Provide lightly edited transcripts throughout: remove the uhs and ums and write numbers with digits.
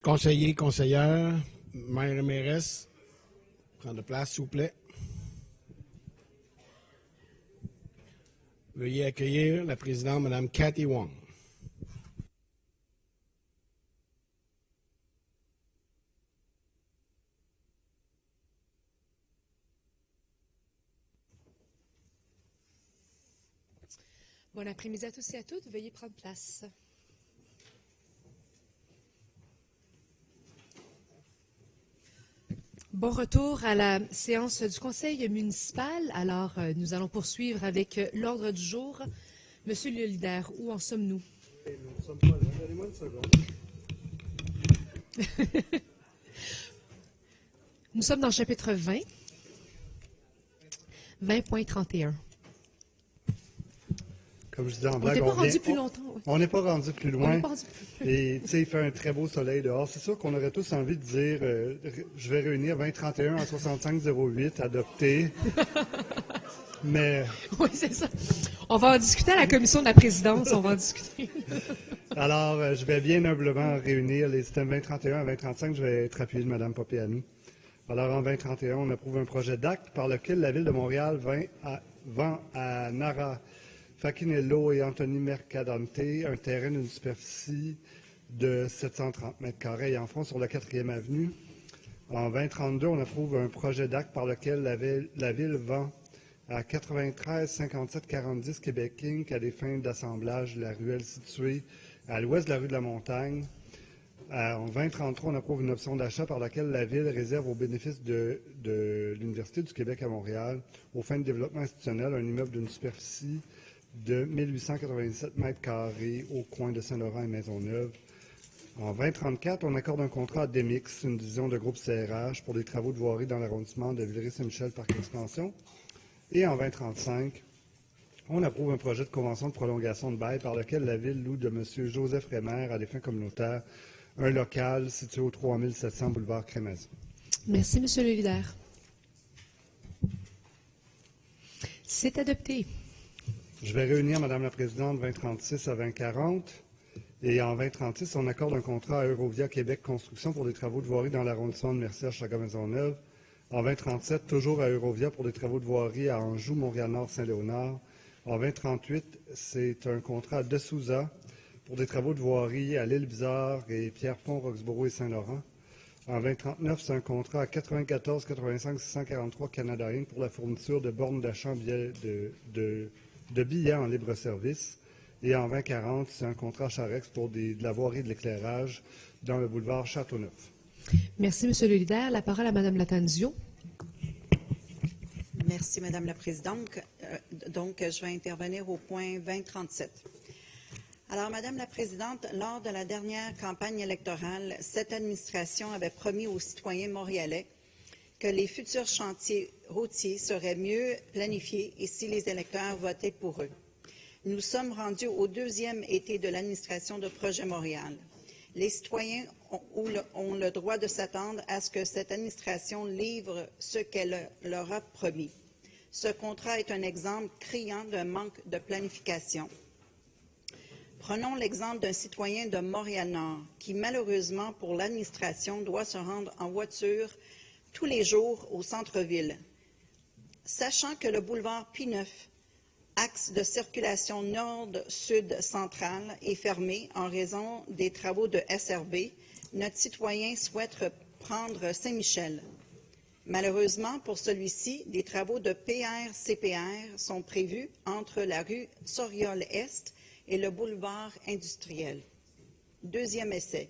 Conseillers, conseillères, maire et mairesse, prendre place, s'il vous plaît. Veuillez accueillir la présidente, Mme Cathy Wong. Bon après-midi à tous et à toutes. Veuillez prendre place. Bon retour à la séance du Conseil municipal. Alors, nous allons poursuivre avec l'ordre du jour. Monsieur le leader, où en sommes-nous? Nous ne sommes pas là. Donnez-moi une seconde. Nous sommes dans le chapitre 20, 20.31. Comme je disais en On blague, n'est pas rendu plus longtemps. Oui. On n'est pas rendu plus On loin. n'est pas rendu plus. Et tu sais, il fait un très beau soleil dehors. C'est sûr qu'on aurait tous envie de dire je vais réunir 2031 en 6508, adopter. Mais Oui, c'est ça. On va en discuter à la commission de la présidence. On va en discuter. alors, je vais bien humblement réunir les systèmes 2031 à 2035. Je vais être appuyé de Mme Papiani. Alors, en 2031, on approuve un projet d'acte par lequel la Ville de Montréal vend à Nara Facinello et Anthony Mercadante un terrain d'une superficie de 730 mètres carrés et en front sur la 4e avenue. En 2032, on approuve un projet d'acte par lequel la Ville vend à 93 57 40 Québec Inc. à des fins d'assemblage de la ruelle située à l'ouest de la rue de la Montagne. En 2033, on approuve une option d'achat par laquelle la Ville réserve au bénéfice de l'Université du Québec à Montréal, aux fins de développement institutionnel, un immeuble d'une superficie de 1887 mètres carrés au coin de Saint-Laurent et Maisonneuve. En 2034, on accorde un contrat à Demix, une division de groupe CRH, pour des travaux de voirie dans l'arrondissement de Villeray-Saint-Michel Parc Extension. Et en 2035, on approuve un projet de convention de prolongation de bail par lequel la Ville loue de M. Joseph Rémer à des fins communautaires un local situé au 3700 boulevard Crémazie. Merci, Monsieur le leader. C'est adopté. Je vais réunir, Madame la Présidente, 2036 à 2040. Et en 2036, on accorde un contrat à Eurovia Québec Construction pour des travaux de voirie dans l'arrondissement de Mercier-Chagrin-Maisonneuve. En 2037, toujours à Eurovia pour des travaux de voirie à Anjou, Montréal-Nord, Saint-Léonard. En 2038, c'est un contrat à De Souza pour des travaux de voirie à l'Île-Bizarre et Pierrefonds, Roxboro et Saint-Laurent. En 2039, c'est un contrat à 94 85 643 Canada Inc. pour la fourniture de bornes d'achat de billets en libre-service. Et en 2040, c'est un contrat Charex pour de la voirie de l'éclairage dans le boulevard Châteauneuf. Merci, Monsieur le leader. La parole à Mme Latanzio. Merci, Madame la Présidente. Donc, je vais intervenir au point 2037. Alors, Madame la Présidente, lors de la dernière campagne électorale, cette administration avait promis aux citoyens montréalais que les futurs chantiers routiers seraient mieux planifiés et si les électeurs votaient pour eux. Nous sommes rendus au deuxième été de l'administration de Projet Montréal. Les citoyens ont le droit de s'attendre à ce que cette administration livre ce qu'elle leur a promis. Ce contrat est un exemple criant d'un manque de planification. Prenons l'exemple d'un citoyen de Montréal-Nord qui, malheureusement pour l'administration, doit se rendre en voiture tous les jours au centre-ville. Sachant que le boulevard P9, axe de circulation nord-sud-centrale, est fermé en raison des travaux de SRB, notre citoyen souhaite reprendre Saint-Michel. Malheureusement, pour celui-ci, des travaux de PR-CPR sont prévus entre la rue Soriol-Est et le boulevard industriel. Deuxième essai.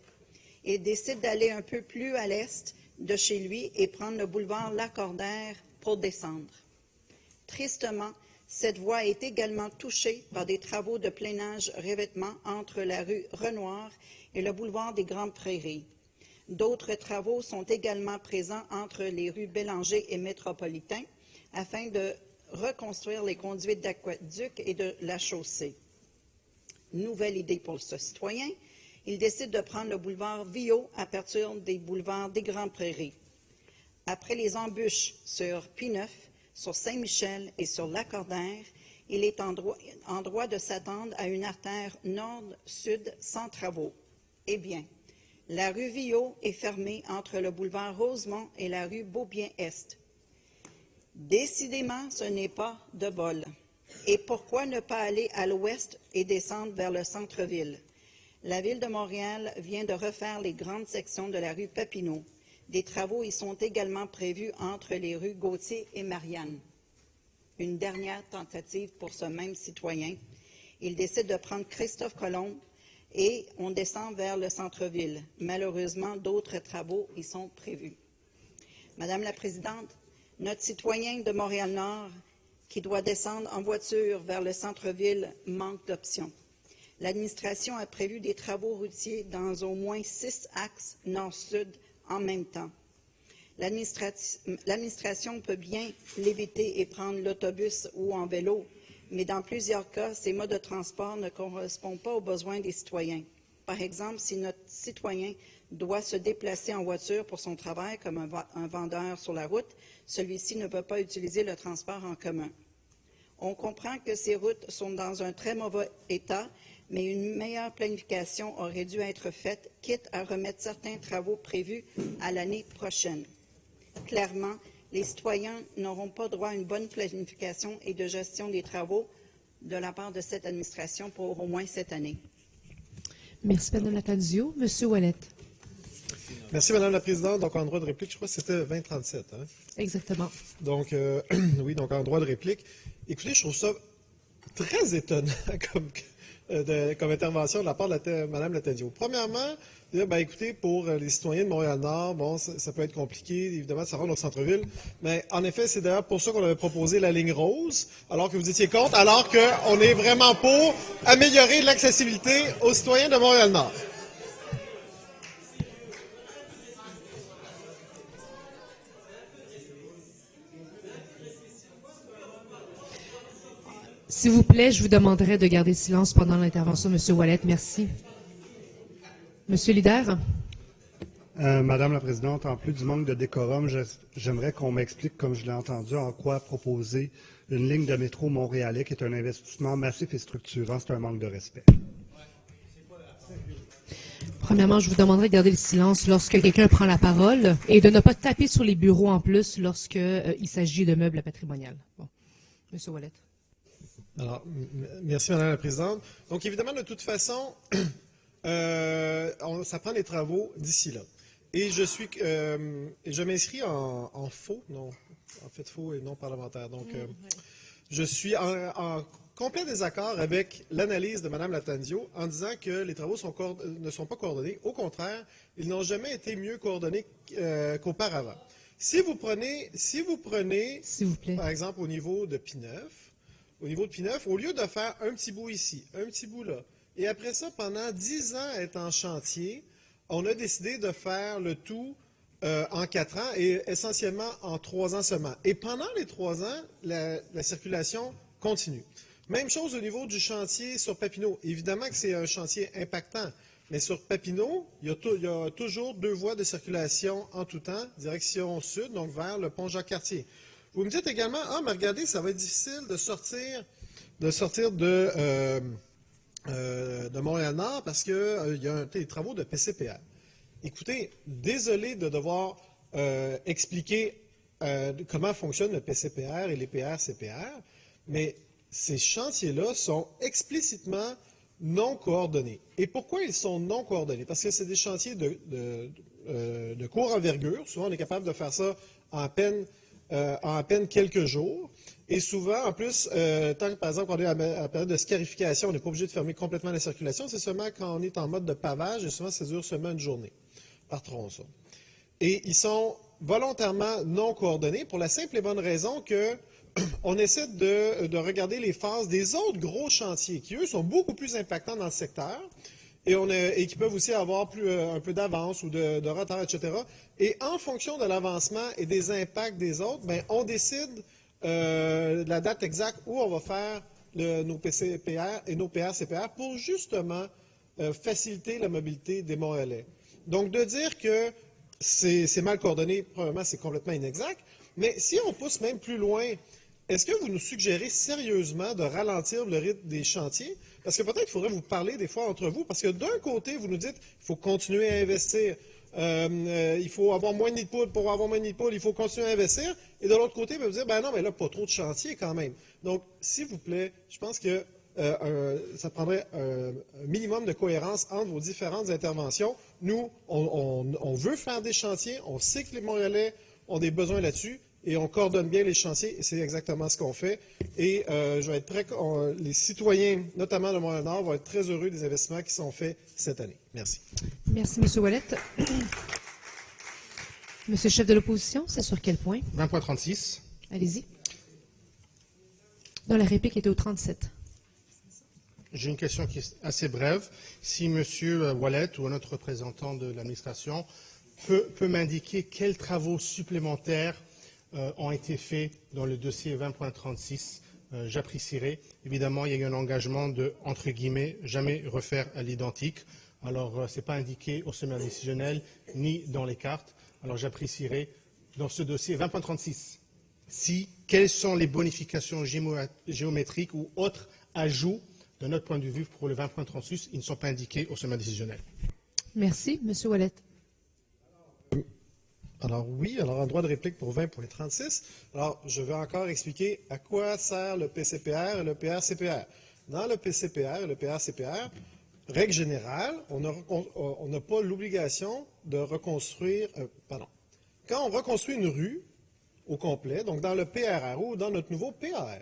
Il décide d'aller un peu plus à l'est de chez lui et prendre le boulevard Lacordaire pour descendre. Tristement, cette voie est également touchée par des travaux de plainage-revêtement entre la rue Renoir et le boulevard des Grandes Prairies. D'autres travaux sont également présents entre les rues Bélanger et Métropolitain afin de reconstruire les conduites d'aqueduc et de la chaussée. Nouvelle idée pour ce citoyen, il décide de prendre le boulevard Viau à partir des boulevards des Grandes Prairies. Après les embûches sur P9, sur Saint-Michel et sur Lacordaire, il est en droit de s'attendre à une artère nord-sud sans travaux. Eh bien, La rue Viault est fermée entre le boulevard Rosemont et la rue Beaubien-Est. Décidément, ce n'est pas de bol. Et pourquoi ne pas aller à l'ouest et descendre vers le centre-ville? La Ville de Montréal vient de refaire les grandes sections de la rue Papineau. Des travaux y sont également prévus entre les rues Gauthier et Marianne. Une dernière tentative pour ce même citoyen. Il décide de prendre Christophe Colomb et on descend vers le centre-ville. Malheureusement, d'autres travaux y sont prévus. Madame la Présidente, notre citoyen de Montréal-Nord qui doit descendre en voiture vers le centre-ville manque d'options. L'administration a prévu des travaux routiers dans au moins 6 axes nord-sud en même temps. L'administration peut bien l'éviter et prendre l'autobus ou en vélo, mais dans plusieurs cas, ces modes de transport ne correspondent pas aux besoins des citoyens. Par exemple, si notre citoyen doit se déplacer en voiture pour son travail comme un vendeur sur la route, celui-ci ne peut pas utiliser le transport en commun. On comprend que ces routes sont dans un très mauvais état, mais une meilleure planification aurait dû être faite, quitte à remettre certains travaux prévus à l'année prochaine. Clairement, les citoyens n'auront pas droit à une bonne planification et de gestion des travaux de la part de cette administration pour au moins cette année. Merci, Mme Lattanzio. Monsieur Ouellet. Merci, Madame la Présidente. Donc, en droit de réplique, je crois que c'était 2037. Hein? Exactement. Donc, oui, donc en droit de réplique. Écoutez, je trouve ça très étonnant comme intervention de la part de Mme Lattanzio. Premièrement, écoutez, pour les citoyens de Montréal-Nord, bon, ça peut être compliqué, évidemment, de se rendre au centre-ville. Mais en effet, c'est d'ailleurs pour ça qu'on avait proposé la ligne rose, alors que vous étiez contre, alors qu'on est vraiment pour améliorer l'accessibilité aux citoyens de Montréal-Nord. S'il vous plaît, je vous demanderai de garder silence pendant l'intervention, M. Ouellet. Merci. Monsieur Leader. Madame la Présidente, en plus du manque de décorum, j'aimerais qu'on m'explique, comme je l'ai entendu, en quoi proposer une ligne de métro montréalais qui est un investissement massif et structurant. C'est un manque de respect. Premièrement, je vous demanderai de garder le silence lorsque quelqu'un prend la parole et de ne pas taper sur les bureaux en plus lorsqu'il s'agit de meubles patrimoniaux. Bon. Monsieur Ouellet. Alors, merci, Madame la Présidente. Donc, évidemment, de toute façon, ça prend des travaux d'ici là. Et je m'inscris en faux, non, en fait faux et non parlementaire. Donc, je suis en complet désaccord avec l'analyse de Mme Lattanzio en disant que les travaux ne sont pas coordonnés. Au contraire, ils n'ont jamais été mieux coordonnés qu'auparavant. Si vous prenez, s'il vous plaît, par exemple, au niveau de P9, au lieu de faire un petit bout ici, un petit bout là, et après ça, pendant 10 ans être en chantier, on a décidé de faire le tout en 4 ans et essentiellement en 3 ans seulement. Et pendant les 3 ans, la circulation continue. Même chose au niveau du chantier sur Papineau. Évidemment que c'est un chantier impactant, mais sur Papineau, il y a toujours 2 voies de circulation en tout temps, direction sud, donc vers le pont Jacques-Cartier. Vous me dites également, mais regardez, ça va être difficile de sortir de Montréal-Nord parce qu'il y a des travaux de PCPR. Écoutez, désolé de devoir expliquer comment fonctionne le PCPR et les PR-CPR, mais ces chantiers-là sont explicitement non coordonnés. Et pourquoi ils sont non coordonnés? Parce que c'est des chantiers de courte envergure. Souvent, on est capable de faire ça en à peine quelques jours. Et souvent, en plus, tant que, par exemple, on est à la période de scarification, on n'est pas obligé de fermer complètement la circulation. C'est seulement quand on est en mode de pavage, et souvent, ça dure seulement une journée par tronçon. Et ils sont volontairement non coordonnés pour la simple et bonne raison que on essaie de regarder les phases des autres gros chantiers qui, eux, sont beaucoup plus impactants dans le secteur et qui peuvent aussi avoir un peu d'avance ou de retard, etc. Et en fonction de l'avancement et des impacts des autres, bien, on décide la date exacte où on va faire nos PCPR et nos PR-CPR pour justement faciliter la mobilité des Montréalais. Donc, de dire que c'est mal coordonné, probablement, c'est complètement inexact. Mais si on pousse même plus loin, est-ce que vous nous suggérez sérieusement de ralentir le rythme des chantiers? Parce que peut-être qu'il faudrait vous parler des fois entre vous, parce que d'un côté, vous nous dites qu'il faut continuer à investir, il faut avoir moins de nids de poules pour avoir moins de nids de poules, il faut continuer à investir, et de l'autre côté, vous dire, ben non, mais là, pas trop de chantier quand même. Donc, s'il vous plaît, je pense que ça prendrait un minimum de cohérence entre vos différentes interventions. Nous, on veut faire des chantiers, on sait que les Montréalais ont des besoins là-dessus, et on coordonne bien les chantiers, et c'est exactement ce qu'on fait. Et je vais être les citoyens, notamment de Montréal-Nord, vont être très heureux des investissements qui sont faits cette année. Merci. Merci, M. Ouellet. Monsieur le chef de l'opposition, c'est sur quel point? 20.36. Allez-y. Non, la réplique était au 37. J'ai une question qui est assez brève. Si M. Ouellet ou un autre représentant de l'administration peut m'indiquer quels travaux supplémentaires ont été faits dans le dossier 20.36, j'apprécierais. Évidemment, il y a eu un engagement de, entre guillemets, jamais refaire à l'identique. Alors, ce n'est pas indiqué au sommaire décisionnel ni dans les cartes. Alors, j'apprécierais dans ce dossier 20.36, quelles sont les bonifications géométriques ou autres ajouts de notre point de vue pour le 20.36, ils ne sont pas indiqués au sommaire décisionnel. Merci. M. Ouellet. Alors oui, alors en droit de réplique pour 20.36. Alors, je vais encore expliquer à quoi sert le PCPR et le PRCPR. Dans le PCPR et le PRCPR, règle générale, on n'a pas l'obligation de reconstruire... Quand on reconstruit une rue au complet, donc dans le PRRO ou dans notre nouveau PAR,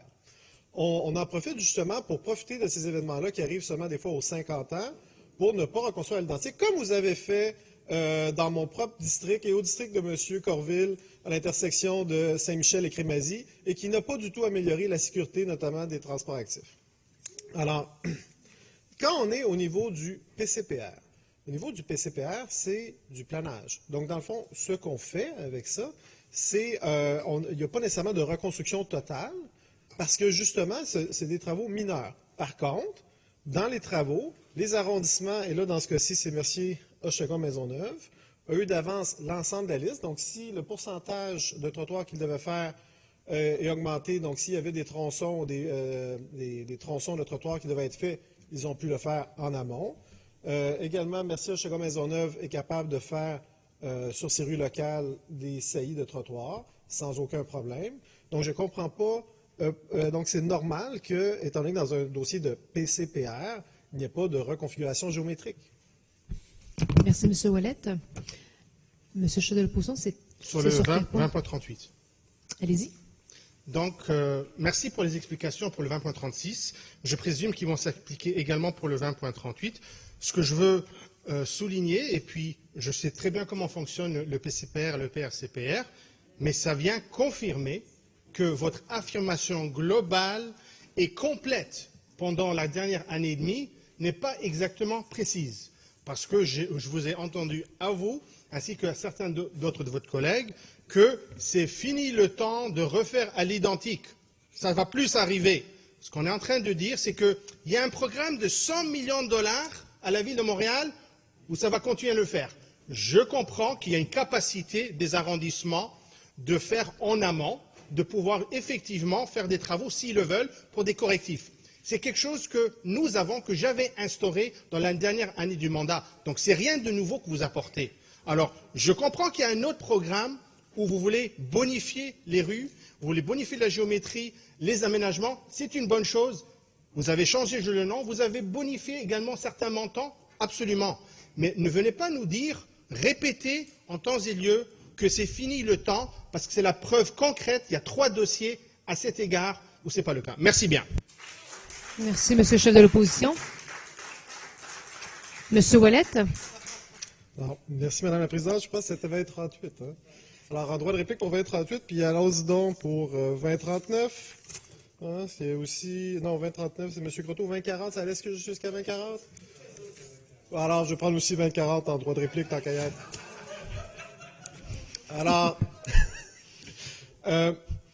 on en profite justement pour profiter de ces événements-là qui arrivent seulement des fois aux 50 ans pour ne pas reconstruire à l'identique, comme vous avez fait dans mon propre district et au district de M. Corville, à l'intersection de Saint-Michel et Crémazie, et qui n'a pas du tout amélioré la sécurité, notamment des transports actifs. Alors, quand on est au niveau du PCPR, au niveau du PCPR, c'est du planage. Donc, dans le fond, ce qu'on fait avec ça, c'est, il n'y a pas nécessairement de reconstruction totale, parce que justement, c'est des travaux mineurs. Par contre, dans les travaux, les arrondissements, et là, dans ce cas-ci, c'est Mercier, Hochelaga, Maisonneuve, a eu d'avance l'ensemble de la liste. Donc, si le pourcentage de trottoirs qu'ils devaient faire est augmenté, donc s'il y avait des tronçons, des tronçons de trottoirs qui devaient être faits, ils ont pu le faire en amont. Également, Mercier, Hochelaga, Maisonneuve est capable de faire sur ces rues locales des saillies de trottoirs sans aucun problème. Donc, je ne comprends pas. Donc, c'est normal que, étant donné que dans un dossier de PCPR, il n'y ait pas de reconfiguration géométrique. Merci, M. Ouellet. M. Chef de l'opposition, c'est Sur le 20.38. Allez-y. Donc, merci pour les explications pour le 20.36. Je présume qu'ils vont s'appliquer également pour le 20.38. Ce que je veux souligner, et puis je sais très bien comment fonctionne le PCPR et le PRCPR, mais ça vient confirmer que votre affirmation globale et complète pendant la dernière année et demie n'est pas exactement précise. Parce que je vous ai entendu à vous, ainsi qu'à certains d'autres de votre collègues, que c'est fini le temps de refaire à l'identique. Ça ne va plus arriver. Ce qu'on est en train de dire, c'est qu'il y a un programme de 100 millions de dollars à la ville de Montréal où ça va continuer à le faire. Je comprends qu'il y a une capacité des arrondissements de faire en amont, de pouvoir effectivement faire des travaux, s'ils le veulent, pour des correctifs. C'est quelque chose que nous avons, que j'avais instauré dans la dernière année du mandat. Donc, c'est rien de nouveau que vous apportez. Alors, je comprends qu'il y a un autre programme où vous voulez bonifier les rues, vous voulez bonifier la géométrie, les aménagements. C'est une bonne chose. Vous avez changé le nom, vous avez bonifié également certains montants, absolument. Mais ne venez pas nous dire, répétez en temps et lieu que c'est fini le temps, parce que c'est la preuve concrète. Il y a 3 dossiers à cet égard où ce n'est pas le cas. Merci bien. Merci, M. le chef de l'opposition. M. Ouellet. Alors, merci, Mme la Présidente. Je pense que c'était 2038. Hein? Alors, en droit de réplique pour 2038, puis allons-y donc pour 2039. Hein, c'est aussi... Non, 2039, c'est M. Croteau. 2040, ça laisse jusqu'à 2040? Alors, je vais prendre aussi 2040 en droit de réplique, tant qu'à y être. Alors,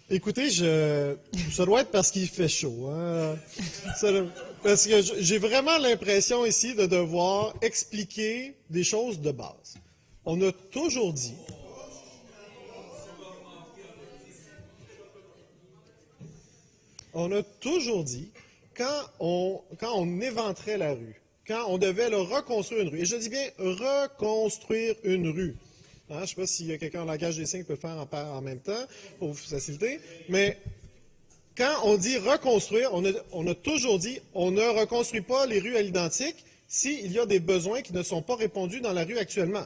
écoutez, ça doit être parce qu'il fait chaud. Hein? Parce que j'ai vraiment l'impression ici de devoir expliquer des choses de base. On a toujours dit... quand on éventerait la rue, quand on devait reconstruire une rue, et je dis bien reconstruire une rue. Hein, je ne sais pas s'il y a quelqu'un en langage des signes qui peut le faire en même temps, pour vous faciliter, mais quand on dit reconstruire, on a toujours dit on ne reconstruit pas les rues à l'identique s'il y a des besoins qui ne sont pas répondus dans la rue actuellement.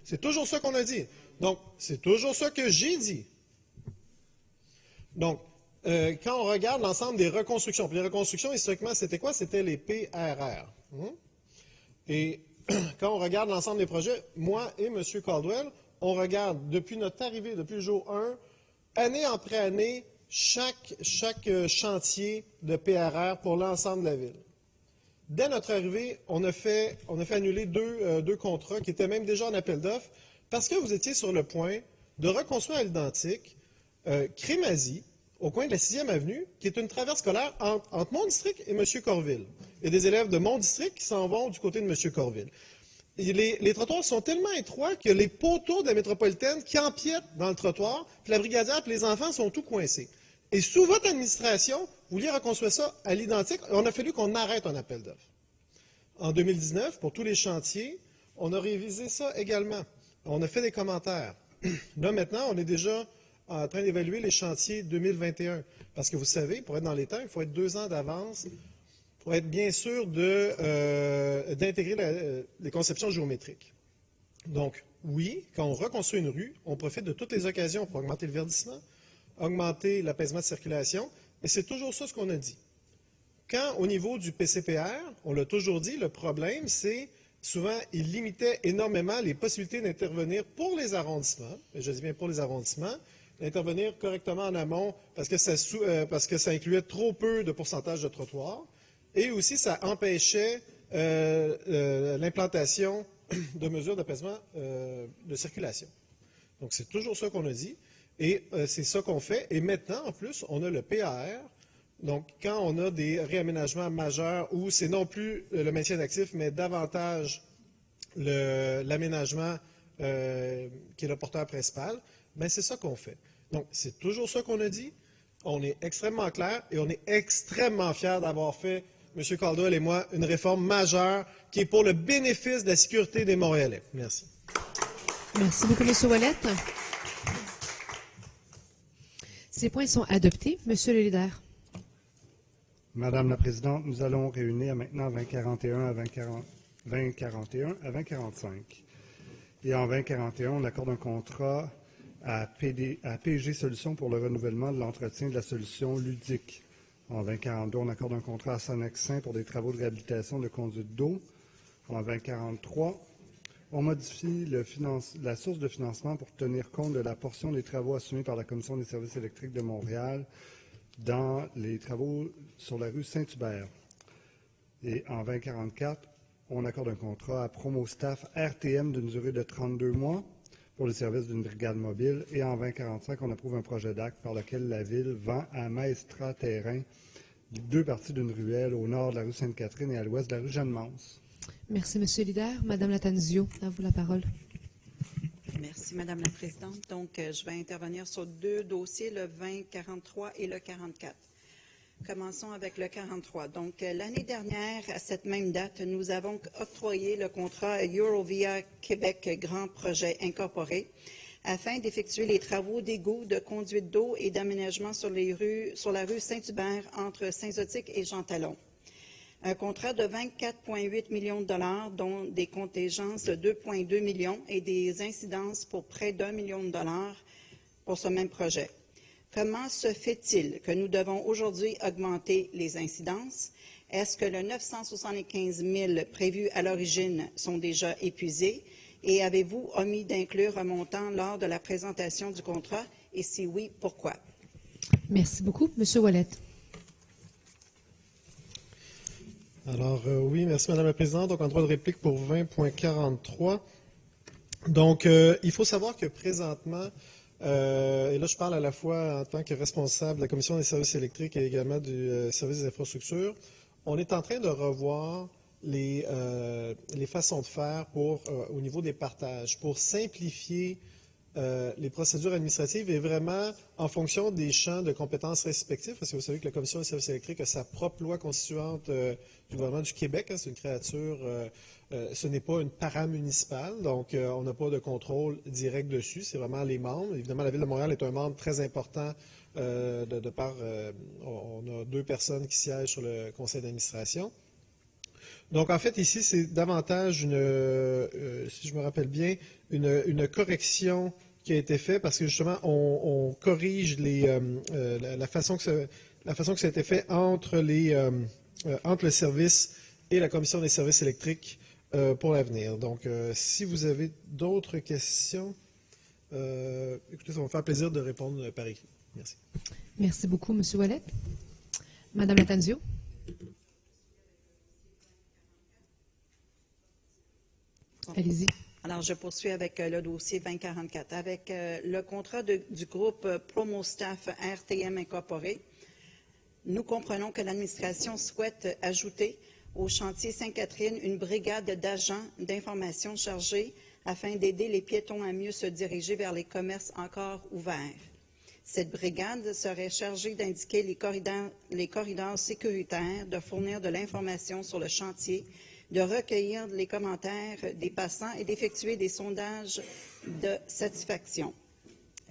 C'est toujours ça qu'on a dit. Donc, c'est toujours ça que j'ai dit. Donc, quand on regarde l'ensemble des reconstructions, puis les reconstructions, historiquement, c'était quoi? C'était les PRR. Et quand on regarde l'ensemble des projets, moi et M. Caldwell, on regarde depuis notre arrivée, depuis le jour 1, année après année, chaque chantier de PRR pour l'ensemble de la ville. Dès notre arrivée, on a fait annuler deux contrats qui étaient même déjà en appel d'offres parce que vous étiez sur le point de reconstruire à l'identique Crémazie, au coin de la 6e avenue, qui est une traverse scolaire entre mon district et M. Corville. Il y a des élèves de mon district qui s'en vont du côté de M. Corville. Et les trottoirs sont tellement étroits que les poteaux de la métropolitaine qui empiètent dans le trottoir, puis la brigadière et les enfants sont tout coincés. Et sous votre administration, vous vouliez reconstruire ça à l'identique. On a fallu qu'on arrête un appel d'offres. En 2019, pour tous les chantiers, on a révisé ça également. On a fait des commentaires. Là, maintenant, on est déjà en train d'évaluer les chantiers 2021. Parce que vous savez, pour être dans les temps, il faut être 2 ans d'avance pour être bien sûr d'intégrer les conceptions géométriques. Donc, oui, quand on reconstruit une rue, on profite de toutes les occasions pour augmenter le verdissement, augmenter l'apaisement de circulation, et c'est toujours ça ce qu'on a dit. Quand, au niveau du PCPR, on l'a toujours dit, le problème, c'est souvent, il limitait énormément les possibilités d'intervenir pour les arrondissements, et je dis bien pour les arrondissements, d'intervenir correctement en amont parce que ça incluait trop peu de pourcentage de trottoirs, et aussi ça empêchait l'implantation de mesures d'apaisement de circulation. Donc, c'est toujours ça qu'on a dit. Et c'est ça qu'on fait. Et maintenant, en plus, on a le PAR. Donc, quand on a des réaménagements majeurs où c'est non plus le maintien d'actifs, mais davantage l'aménagement qui est le porteur principal, bien, c'est ça qu'on fait. Donc, c'est toujours ça qu'on a dit. On est extrêmement clair et on est extrêmement fiers d'avoir fait, M. Caldwell et moi, une réforme majeure qui est pour le bénéfice de la sécurité des Montréalais. Merci. Merci beaucoup, M. Ouellette. Ces points sont adoptés. Monsieur le leader. Madame la Présidente, nous allons réunir maintenant 2041 à 2045. Et en 2041, on accorde un contrat à PG Solutions pour le renouvellement de l'entretien de la solution ludique. En 2042, on accorde un contrat à Sonnexin pour des travaux de réhabilitation de conduite d'eau. En 2043, on modifie la source de financement pour tenir compte de la portion des travaux assumés par la Commission des services électriques de Montréal dans les travaux sur la rue Saint-Hubert. Et en 2044, on accorde un contrat à Promostaff RTM d'une durée de 32 mois pour le service d'une brigade mobile. Et en 2045, on approuve un projet d'acte par lequel la Ville vend à Maestra Terrain 2 parties d'une ruelle au nord de la rue Sainte-Catherine et à l'ouest de la rue Jeanne-Mance. Merci, Monsieur le leader. Madame Lattanzio, à vous la parole. Merci, Madame la Présidente. Donc, je vais intervenir sur 2 dossiers, le 2043 et le 44. Commençons avec le 43. Donc, l'année dernière, à cette même date, nous avons octroyé le contrat Eurovia Québec Grand Projet Incorporé afin d'effectuer les travaux d'égout, de conduite d'eau et d'aménagement sur la rue Saint-Hubert entre Saint-Zotique et Jean Talon. Un contrat de 24,8 millions de dollars, dont des contingences de 2,2 millions et des incidences pour près d'1 million de dollars pour ce même projet. Comment se fait-il que nous devons aujourd'hui augmenter les incidences? Est-ce que le 975 000 prévus à l'origine sont déjà épuisés? Et avez-vous omis d'inclure un montant lors de la présentation du contrat? Et si oui, pourquoi? Merci beaucoup. Monsieur Ouellette. Alors, oui, merci, Madame la Présidente. Donc, en droit de réplique pour 20.43. Donc, il faut savoir que présentement, et là, je parle à la fois en tant que responsable de la Commission des services électriques et également du service des infrastructures, on est en train de revoir les façons de faire au niveau des partages, pour simplifier les procédures administratives est vraiment en fonction des champs de compétences respectifs, parce que vous savez que la Commission des services électriques a sa propre loi constituante du gouvernement du Québec. Hein, c'est une créature, ce n'est pas une paramunicipale, donc on n'a pas de contrôle direct dessus. C'est vraiment les membres. Évidemment, la Ville de Montréal est un membre très important de par, on a 2 personnes qui siègent sur le conseil d'administration. Donc, en fait, ici, c'est davantage si je me rappelle bien, une correction qui a été faite parce que, justement, on corrige la façon que ça a été fait entre le service et la Commission des services électriques pour l'avenir. Donc, si vous avez d'autres questions, écoutez, ça va me faire plaisir de répondre par écrit. Merci. Merci beaucoup, M. Ouellet. Madame Lattanzio. Allez-y. Alors, je poursuis avec le dossier 2044. Avec le contrat du groupe Promostaff RTM Incorporé, nous comprenons que l'administration souhaite ajouter au chantier Sainte-Catherine une brigade d'agents d'information chargés afin d'aider les piétons à mieux se diriger vers les commerces encore ouverts. Cette brigade serait chargée d'indiquer les corridors sécuritaires, de fournir de l'information sur le chantier, de recueillir les commentaires des passants et d'effectuer des sondages de satisfaction.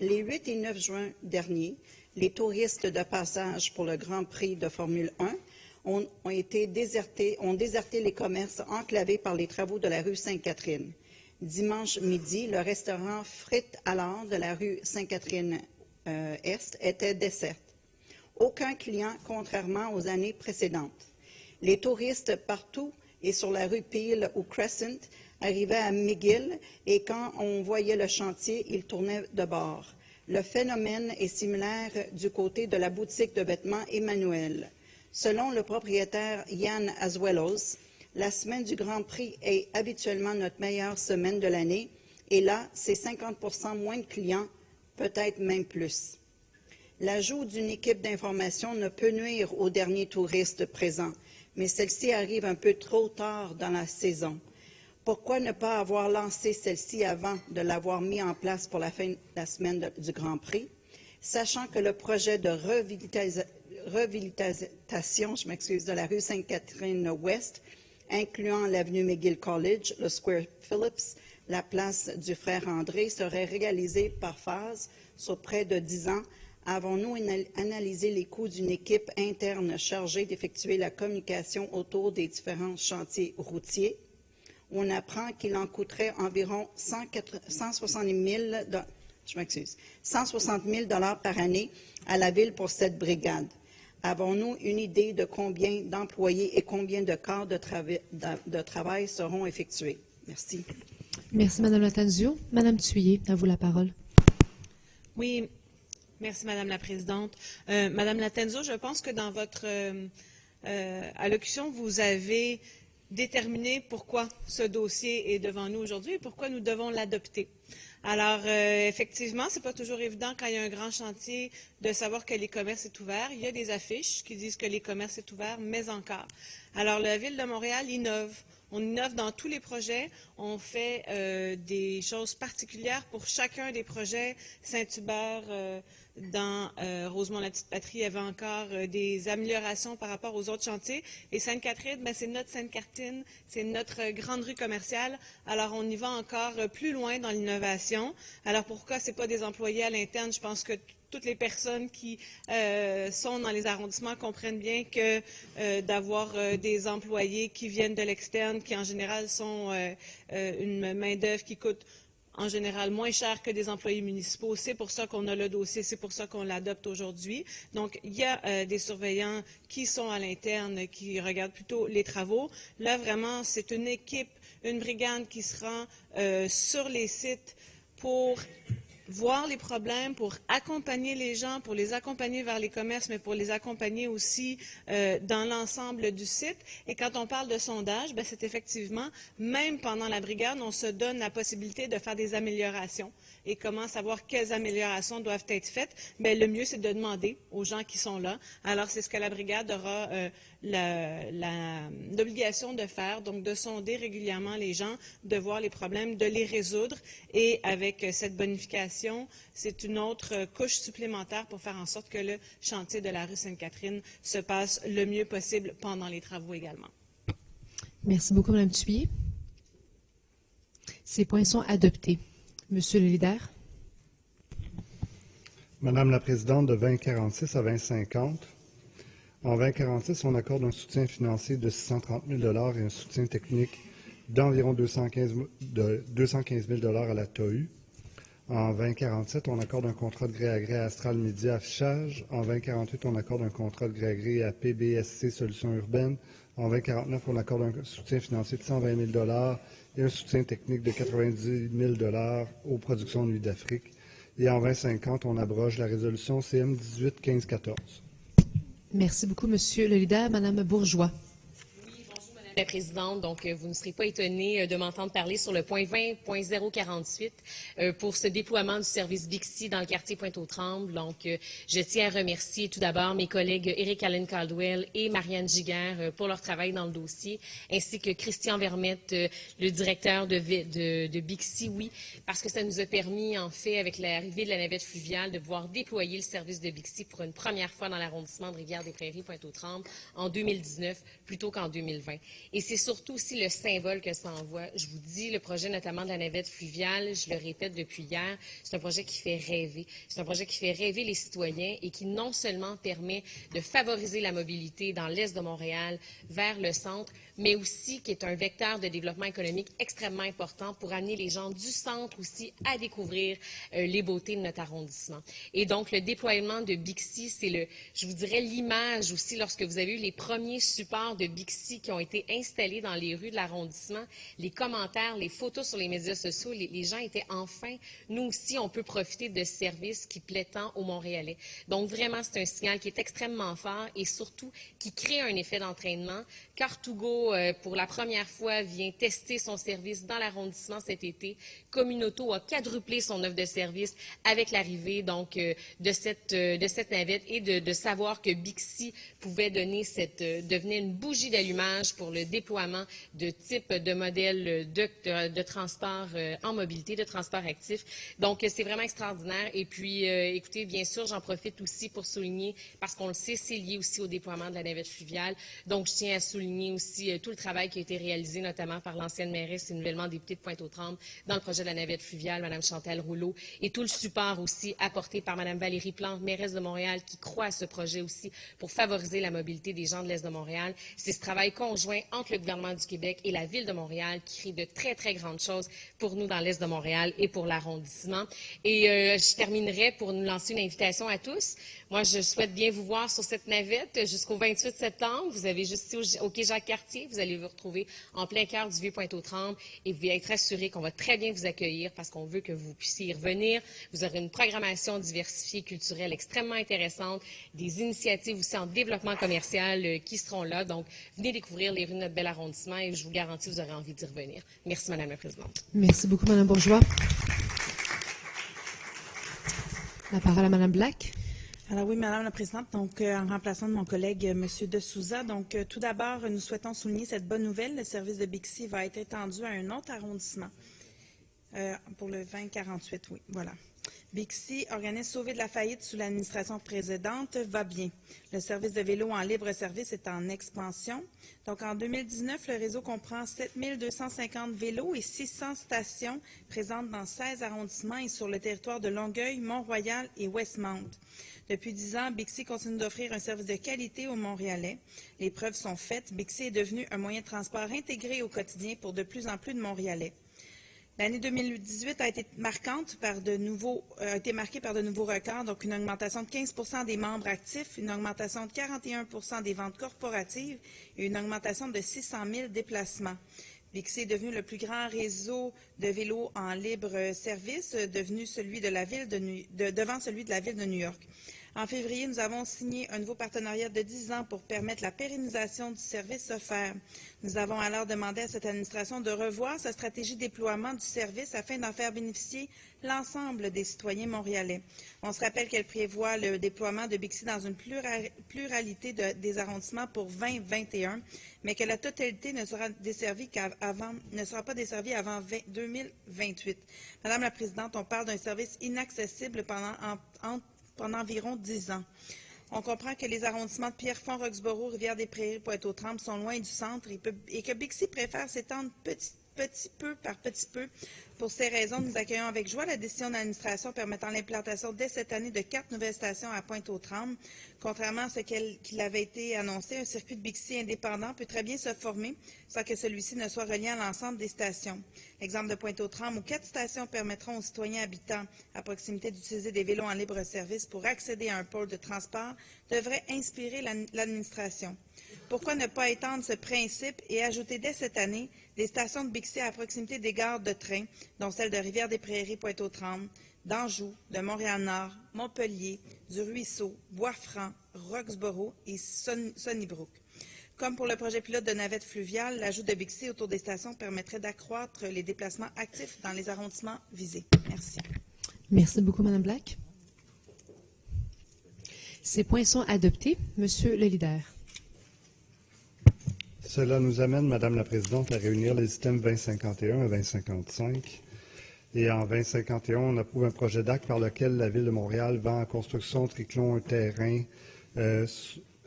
Les 8 et 9 juin derniers, les touristes de passage pour le Grand Prix de Formule 1 ont déserté les commerces enclavés par les travaux de la rue Sainte-Catherine. Dimanche midi, le restaurant Frites à l'Or de la rue Sainte-Catherine-Est était désert. Aucun client, contrairement aux années précédentes. Les touristes partout et sur la rue Peel ou Crescent arrivaient à McGill et quand on voyait le chantier, ils tournaient de bord. Le phénomène est similaire du côté de la boutique de vêtements Emmanuel. Selon le propriétaire Yann Azuelos, la semaine du Grand Prix est habituellement notre meilleure semaine de l'année et là, c'est 50% moins de clients, peut-être même plus. L'ajout d'une équipe d'information ne peut nuire aux derniers touristes présents, mais celle-ci arrive un peu trop tard dans la saison. Pourquoi ne pas avoir lancé celle-ci avant de l'avoir mis en place pour la fin de la semaine du Grand Prix, sachant que le projet de réhabilitation de la rue Sainte-Catherine-Ouest, incluant l'avenue McGill College, le Square Phillips, la place du Frère André, serait réalisé par phase sur près de 10 ans. Avons-nous analysé les coûts d'une équipe interne chargée d'effectuer la communication autour des différents chantiers routiers? On apprend qu'il en coûterait environ 160 000 par année à la Ville pour cette brigade. Avons-nous une idée de combien d'employés et combien de quarts de travail seront effectués? Merci. Merci, Mme Lattanzio. Mme Thuillier, à vous la parole. Oui. Merci, Madame la Présidente. Madame Lattanzio, je pense que dans votre allocution, vous avez déterminé pourquoi ce dossier est devant nous aujourd'hui et pourquoi nous devons l'adopter. Alors, effectivement, ce n'est pas toujours évident quand il y a un grand chantier de savoir que les commerces sont ouverts. Il y a des affiches qui disent que les commerces sont ouverts, mais encore. Alors, la Ville de Montréal innove. On innove dans tous les projets. On fait des choses particulières pour chacun des projets. Saint-Hubert, dans Rosemont-la-Petite-Patrie, il y avait encore des améliorations par rapport aux autres chantiers. Et Sainte-Catherine, c'est notre Sainte-Catherine, c'est notre grande rue commerciale. Alors, on y va encore plus loin dans l'innovation. Alors, pourquoi ce n'est pas des employés à l'interne? Je pense que toutes les personnes qui sont dans les arrondissements comprennent bien que d'avoir des employés qui viennent de l'externe, qui en général sont une main-d'œuvre qui coûte en général moins cher que des employés municipaux. C'est pour ça qu'on a le dossier, c'est pour ça qu'on l'adopte aujourd'hui. Donc, il y a des surveillants qui sont à l'interne, qui regardent plutôt les travaux. Là, vraiment, c'est une équipe, une brigade qui se rend sur les sites pour voir les problèmes, pour accompagner les gens, pour les accompagner vers les commerces, mais pour les accompagner aussi dans l'ensemble du site. Et quand on parle de sondage, c'est effectivement, même pendant la brigade, on se donne la possibilité de faire des améliorations. Et comment savoir quelles améliorations doivent être faites? Le mieux, c'est de demander aux gens qui sont là. Alors, c'est ce que la brigade aura l'obligation de faire, donc de sonder régulièrement les gens, de voir les problèmes, de les résoudre. Et avec cette bonification, c'est une autre couche supplémentaire pour faire en sorte que le chantier de la rue Sainte-Catherine se passe le mieux possible pendant les travaux également. Merci beaucoup, Mme Thuillier. Ces points sont adoptés. Monsieur le leader. Madame la Présidente, de 2046 à 2050, en 2046, on accorde un soutien financier de 630 000 $ et un soutien technique d'environ 215 000 $ à la TOU. En 2047, on accorde un contrat de gré à gré à Astral Media Affichage. En 2048, on accorde un contrat de gré à gré à PBSC Solutions Urbaines. En 2049, on accorde un soutien financier de 120 000 $ et un soutien technique de 90 000 $ aux productions Nuit d'Afrique. Et en 2050, on abroge la résolution CM 18-15-14. Merci beaucoup, Monsieur le leader. Madame Bourgeois. La présidente, donc vous ne serez pas étonné de m'entendre parler sur le point 20.048 pour ce déploiement du service Bixi dans le quartier Pointe-aux-Trembles. Donc, je tiens à remercier tout d'abord mes collègues Eric Allen Caldwell et Marianne Giguère pour leur travail dans le dossier, ainsi que Christian Vermette, le directeur de Bixi, oui, parce que ça nous a permis, en fait, avec l'arrivée de la navette fluviale, de pouvoir déployer le service de Bixi pour une première fois dans l'arrondissement de Rivière-des-Prairies, Pointe-aux-Trembles, en 2019, plutôt qu'en 2020. Et c'est surtout aussi le symbole que ça envoie. Je vous dis, le projet notamment de la navette fluviale, je le répète depuis hier, c'est un projet qui fait rêver. C'est un projet qui fait rêver les citoyens et qui non seulement permet de favoriser la mobilité dans l'est de Montréal vers le centre, mais aussi qui est un vecteur de développement économique extrêmement important pour amener les gens du centre aussi à découvrir les beautés de notre arrondissement. Et donc, le déploiement de Bixi, c'est je vous dirais, l'image aussi lorsque vous avez eu les premiers supports de Bixi qui ont été installés dans les rues de l'arrondissement, les commentaires, les photos sur les médias sociaux, les gens étaient enfin, nous aussi, on peut profiter de ce service qui plaît tant aux Montréalais. Donc, vraiment, c'est un signal qui est extrêmement fort et surtout qui crée un effet d'entraînement. Cartougo, pour la première fois, vient tester son service dans l'arrondissement cet été. Communauto a quadruplé son offre de service avec l'arrivée donc de cette navette et de savoir que Bixi pouvait devenir une bougie d'allumage pour le déploiement de types de modèles de transport en mobilité, de transport actif. Donc, c'est vraiment extraordinaire. Et puis, écoutez, bien sûr, j'en profite aussi pour souligner, parce qu'on le sait, c'est lié aussi au déploiement de la navette fluviale. Donc, je tiens à souligner aussi tout le travail qui a été réalisé, notamment par l'ancienne mairesse et nouvellement députée de Pointe-aux-Trembles dans le projet de la navette fluviale, Mme Chantal Rouleau, et tout le support aussi apporté par Mme Valérie Plante, mairesse de Montréal, qui croit à ce projet aussi pour favoriser la mobilité des gens de l'Est de Montréal. C'est ce travail conjoint entre le gouvernement du Québec et la Ville de Montréal qui crée de très, très grandes choses pour nous dans l'Est de Montréal et pour l'arrondissement. Et je terminerai pour nous lancer une invitation à tous. Moi, je souhaite bien vous voir sur cette navette jusqu'au 28 septembre. Vous avez juste ici au quai Jacques-Cartier. Vous allez vous retrouver en plein cœur du Vieux-Pointe-aux-Trembles et vous pouvez être assurés qu'on va très bien vous accueillir parce qu'on veut que vous puissiez y revenir. Vous aurez une programmation diversifiée, culturelle extrêmement intéressante, des initiatives aussi en développement commercial qui seront là. Donc, venez découvrir les rues de notre bel arrondissement et je vous garantis que vous aurez envie d'y revenir. Merci, Madame la Présidente. Merci beaucoup, Mme Bourgeois. La parole à Mme Black. Alors oui, Madame la Présidente, donc en remplaçant de mon collègue M. De Souza, donc tout d'abord, nous souhaitons souligner cette bonne nouvelle. Le service de Bixi va être étendu à un autre arrondissement pour le 2048, oui, voilà. Bixi, organisme sauvé de la faillite sous l'administration précédente, va bien. Le service de vélo en libre service est en expansion. Donc, en 2019, le réseau comprend 7 250 vélos et 600 stations présentes dans 16 arrondissements et sur le territoire de Longueuil, Mont-Royal et Westmount. Depuis 10 ans, Bixi continue d'offrir un service de qualité aux Montréalais. Les preuves sont faites. Bixi est devenu un moyen de transport intégré au quotidien pour de plus en plus de Montréalais. L'année 2018 a été marquée par de nouveaux records, donc une augmentation de 15 % des membres actifs, une augmentation de 41 % des ventes corporatives et une augmentation de 600 000 déplacements. Bixi est devenu le plus grand réseau de vélos en libre service, devant celui de la ville de New York. En février, nous avons signé un nouveau partenariat de 10 ans pour permettre la pérennisation du service offert. Nous avons alors demandé à cette administration de revoir sa stratégie de déploiement du service afin d'en faire bénéficier l'ensemble des citoyens montréalais. On se rappelle qu'elle prévoit le déploiement de Bixi dans une pluralité des arrondissements pour 2021, mais que la totalité ne sera pas desservie avant 2028. Madame la Présidente, on parle d'un service inaccessible pendant environ 10 ans. On comprend que les arrondissements de Pierrefonds, Roxborough, Rivière-des-Prairies, Pointe-aux-Trembles sont loin du centre et que Bixi préfère s'étendre petit peu par petit peu. Pour ces raisons, nous accueillons avec joie la décision de l'administration permettant l'implantation dès cette année de 4 nouvelles stations à Pointe-aux-Trembles. Contrairement à ce qu'il avait été annoncé, un circuit de Bixi indépendant peut très bien se former sans que celui-ci ne soit relié à l'ensemble des stations. L'exemple de Pointe-aux-Trembles, où 4 stations permettront aux citoyens habitants à proximité d'utiliser des vélos en libre service pour accéder à un pôle de transport, devrait inspirer l'administration. Pourquoi ne pas étendre ce principe et ajouter dès cette année des stations de Bixi à proximité des gares de train, dont celles de Rivière-des-Prairies, Pointe-aux-Trembles, d'Anjou, de Montréal-Nord, Montpellier, du Ruisseau, Bois-Franc, Roxborough et Sunnybrook. Comme pour le projet pilote de navette fluviale, l'ajout de Bixi autour des stations permettrait d'accroître les déplacements actifs dans les arrondissements visés. Merci. Merci beaucoup, Mme Black. Ces points sont adoptés. Monsieur le leader. Cela nous amène, Madame la Présidente, à réunir les items 2051 et 2055. Et en 2051, on approuve un projet d'acte par lequel la Ville de Montréal vend en construction Triclon un terrain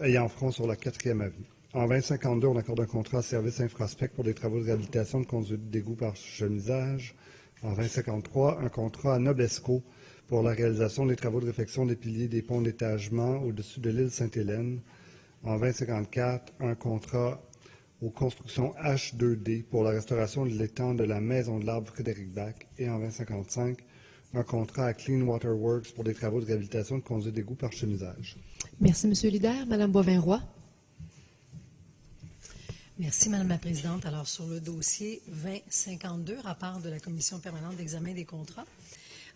ayant front sur la 4e avenue. En 2052, on accorde un contrat à service Infraspec pour des travaux de réhabilitation de conduite d'égout par chemisage. En 2053, un contrat à Nobesco pour la réalisation des travaux de réfection des piliers des ponts d'étagement au-dessus de l'île Sainte-Hélène. En 2054, un contrat aux constructions H2D pour la restauration de l'étang de la Maison de l'Arbre Frédéric Bach. Et en 2055, un contrat à Clean Water Works pour des travaux de réhabilitation de conduite d'égout par chemisage. Merci, Monsieur le leader. Madame Boivin-Roy. Merci, Madame la Présidente. Alors, sur le dossier 2052, rapport de la Commission permanente d'examen des contrats.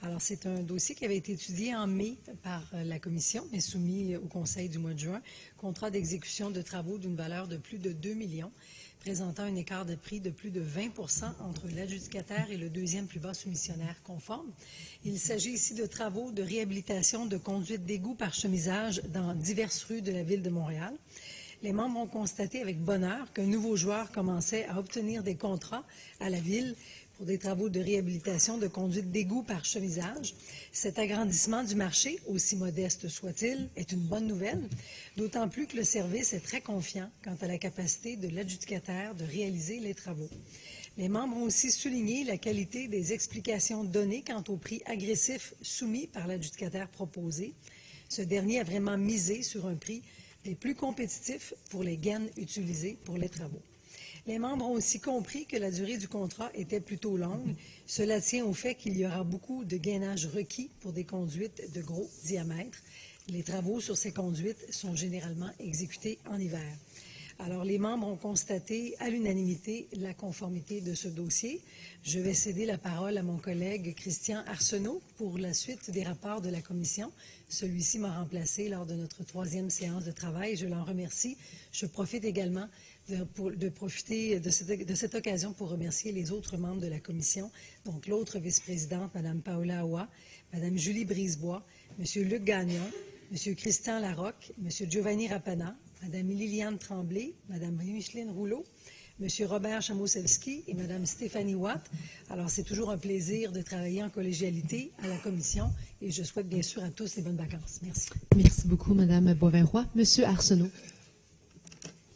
Alors, c'est un dossier qui avait été étudié en mai par la Commission et soumis au Conseil du mois de juin. Contrat d'exécution de travaux d'une valeur de plus de 2 millions, présentant un écart de prix de plus de 20 % entre l'adjudicataire et le deuxième plus bas soumissionnaire conforme. Il s'agit ici de travaux de réhabilitation de conduites d'égout par chemisage dans diverses rues de la Ville de Montréal. Les membres ont constaté avec bonheur qu'un nouveau joueur commençait à obtenir des contrats à la Ville pour des travaux de réhabilitation de conduite d'égout par chemisage. Cet agrandissement du marché, aussi modeste soit-il, est une bonne nouvelle, d'autant plus que le service est très confiant quant à la capacité de l'adjudicataire de réaliser les travaux. Les membres ont aussi souligné la qualité des explications données quant au prix agressif soumis par l'adjudicataire proposé. Ce dernier a vraiment misé sur un prix des plus compétitifs pour les gaines utilisées pour les travaux. Les membres ont aussi compris que la durée du contrat était plutôt longue. Cela tient au fait qu'il y aura beaucoup de gainage requis pour des conduites de gros diamètre. Les travaux sur ces conduites sont généralement exécutés en hiver. Alors, les membres ont constaté à l'unanimité la conformité de ce dossier. Je vais céder la parole à mon collègue Christian Arsenault pour la suite des rapports de la Commission. Celui-ci m'a remplacé lors de notre 3e séance de travail. Je l'en remercie. Je profite également de profiter de cette occasion pour remercier les autres membres de la Commission, donc l'autre vice-présidente, Mme Paola Awa, Mme Julie Brisebois, M. Luc Gagnon, M. Christian Larocque, M. Giovanni Rapana, Mme Liliane Tremblay, Mme Micheline Rouleau, M. Robert Chamosevski et Mme Stéphanie Watt. Alors, c'est toujours un plaisir de travailler en collégialité à la Commission et je souhaite bien sûr à tous des bonnes vacances. Merci. Merci beaucoup, Mme Boivin-Roy. M. Arsenault.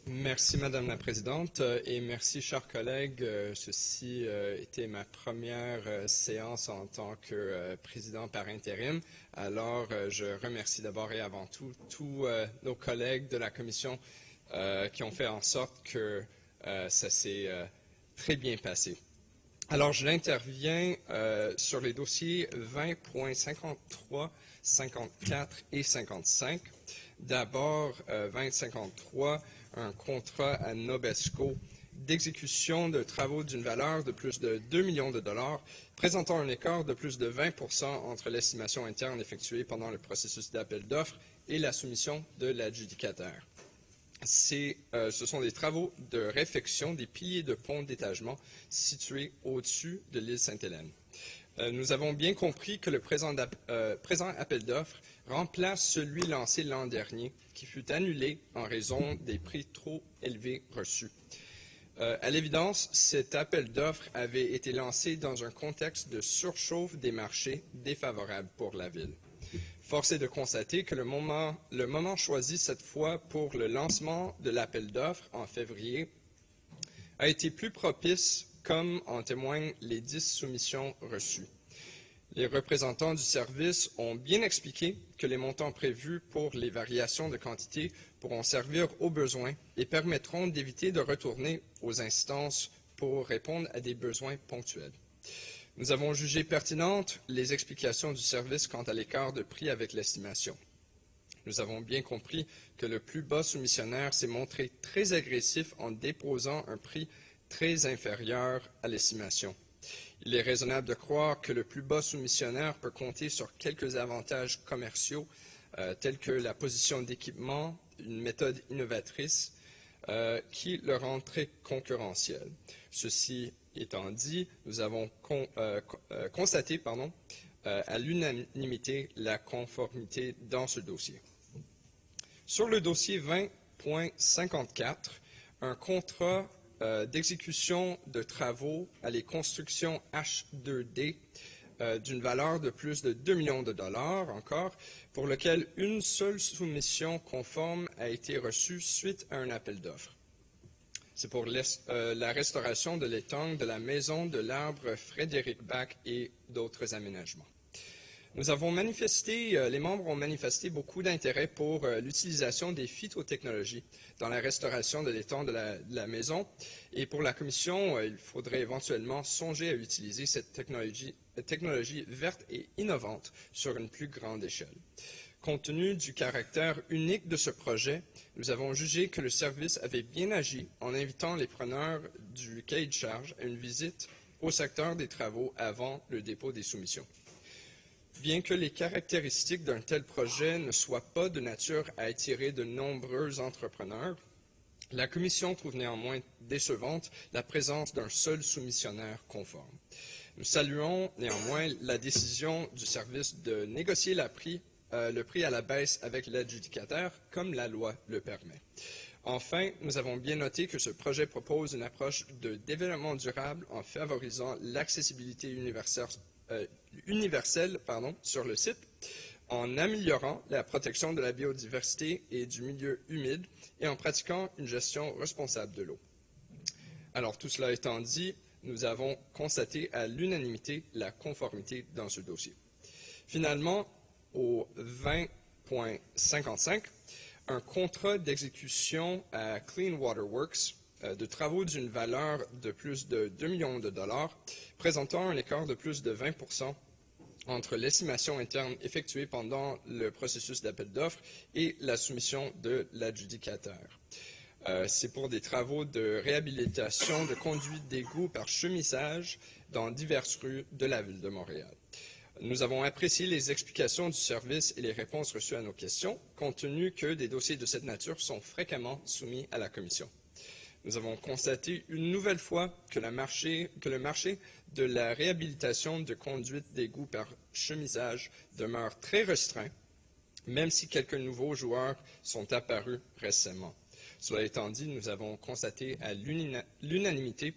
Merci, Madame la Présidente, et merci, chers collègues. Ceci était ma première séance en tant que président par intérim. Alors, je remercie d'abord et avant tout tous nos collègues de la Commission qui ont fait en sorte que ça s'est très bien passé. Alors, je l'interviens sur les dossiers 20.53, 54 et 55. D'abord, 2053, un contrat à Nobesco d'exécution de travaux d'une valeur de plus de 2 millions de dollars, présentant un écart de plus de 20 % entre l'estimation interne effectuée pendant le processus d'appel d'offres et la soumission de l'adjudicateur. Ce sont des travaux de réfection des piliers de pont d'étagement situés au-dessus de l'île Sainte-Hélène. Nous avons bien compris que le présent appel d'offres remplace celui lancé l'an dernier, qui fut annulé en raison des prix trop élevés reçus. À l'évidence, cet appel d'offres avait été lancé dans un contexte de surchauffe des marchés défavorable pour la Ville. Force est de constater que le moment choisi cette fois pour le lancement de l'appel d'offres en février a été plus propice, comme en témoignent les 10 soumissions reçues. Les représentants du service ont bien expliqué que les montants prévus pour les variations de quantité pourront servir aux besoins et permettront d'éviter de retourner aux instances pour répondre à des besoins ponctuels. Nous avons jugé pertinentes les explications du service quant à l'écart de prix avec l'estimation. Nous avons bien compris que le plus bas soumissionnaire s'est montré très agressif en déposant un prix très inférieur à l'estimation. Il est raisonnable de croire que le plus bas soumissionnaire peut compter sur quelques avantages commerciaux tels que la position d'équipement, une méthode innovatrice qui le rend très concurrentiel. Ceci étant dit, nous avons constaté à l'unanimité la conformité dans ce dossier. Sur le dossier 20.54, un contrat d'exécution de travaux à les constructions H2D d'une valeur de plus de 2 millions de dollars encore, pour lequel une seule soumission conforme a été reçue suite à un appel d'offres. C'est pour la restauration de l'étang de la maison de l'arbre Frédéric Bach et d'autres aménagements. Les membres ont manifesté beaucoup d'intérêt pour l'utilisation des phytotechnologies dans la restauration de l'étang de la maison. Et pour la Commission, il faudrait éventuellement songer à utiliser cette technologie verte et innovante sur une plus grande échelle. Compte tenu du caractère unique de ce projet, nous avons jugé que le service avait bien agi en invitant les preneurs du cahier de charge à une visite au secteur des travaux avant le dépôt des soumissions. Bien que les caractéristiques d'un tel projet ne soient pas de nature à attirer de nombreux entrepreneurs, la Commission trouve néanmoins décevante la présence d'un seul soumissionnaire conforme. Nous saluons néanmoins la décision du service de négocier le prix à la baisse avec l'adjudicateur, comme la loi le permet. Enfin, nous avons bien noté que ce projet propose une approche de développement durable en favorisant l'accessibilité universelle sur le site, en améliorant la protection de la biodiversité et du milieu humide et en pratiquant une gestion responsable de l'eau. Alors, tout cela étant dit, nous avons constaté à l'unanimité la conformité dans ce dossier. Finalement, au 20.55, un contrat d'exécution à Clean Water Works de travaux d'une valeur de plus de 2 millions de dollars, présentant un écart de plus de 20 % entre l'estimation interne effectuée pendant le processus d'appel d'offres et la soumission de l'adjudicateur. C'est pour des travaux de réhabilitation de conduites d'égout par chemisage dans diverses rues de la Ville de Montréal. Nous avons apprécié les explications du service et les réponses reçues à nos questions, compte tenu que des dossiers de cette nature sont fréquemment soumis à la Commission. Nous avons constaté une nouvelle fois que le marché de la réhabilitation de conduites d'égout par chemisage demeure très restreint, même si quelques nouveaux joueurs sont apparus récemment. Cela étant dit, nous avons constaté à l'unanimité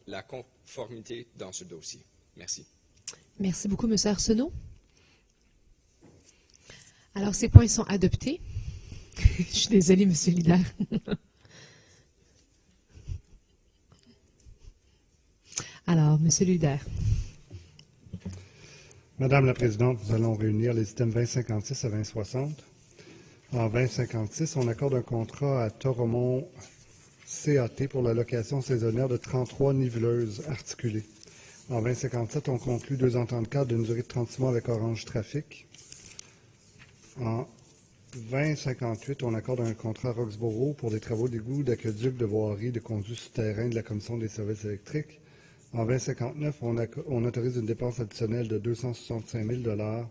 la conformité dans ce dossier. Merci. Merci beaucoup, M. Arsenault. Alors, ces points sont adoptés. Je suis désolée, M. Lida. Alors, M. Luder. Madame la Présidente, nous allons réunir les items 2056 à 2060. En 2056, on accorde un contrat à Toromont CAT pour la location saisonnière de 33 niveleuses articulées. En 2057, on conclut 2 ententes cadres d'une durée de 36 mois avec Orange Trafic. En 2058, on accorde un contrat à Roxborough pour des travaux d'égout, d'aqueduc, de voirie, de conduits souterrains de la Commission des services électriques. En 2059, on autorise une dépense additionnelle de 265 000 $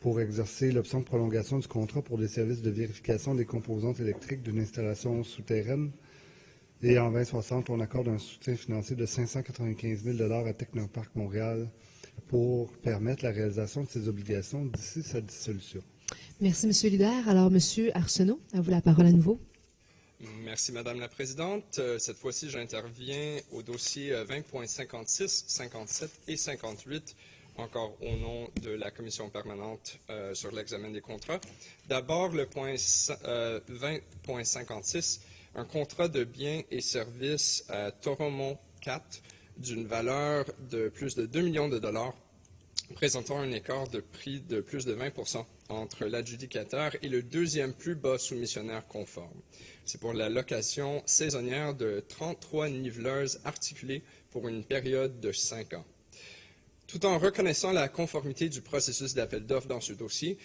pour exercer l'option de prolongation du contrat pour des services de vérification des composantes électriques d'une installation souterraine. Et en 2060, on accorde un soutien financier de 595 000 $ à Technoparc Montréal pour permettre la réalisation de ses obligations d'ici sa dissolution. Merci, M. Lider. Alors, M. Arsenault, à vous la parole à nouveau. Merci, Madame la Présidente. Cette fois-ci, j'interviens au dossier 20.56, 57 et 58, encore au nom de la Commission permanente sur l'examen des contrats. D'abord, le point 20.56, un contrat de biens et services à Toromont 4 d'une valeur de plus de 2 millions de dollars, présentant un écart de prix de plus de 20 % entre l'adjudicateur et le deuxième plus bas soumissionnaire conforme. C'est pour la location saisonnière de 33 niveleuses articulées pour une période de 5 ans. Tout en reconnaissant la conformité du processus d'appel d'offres dans ce dossier,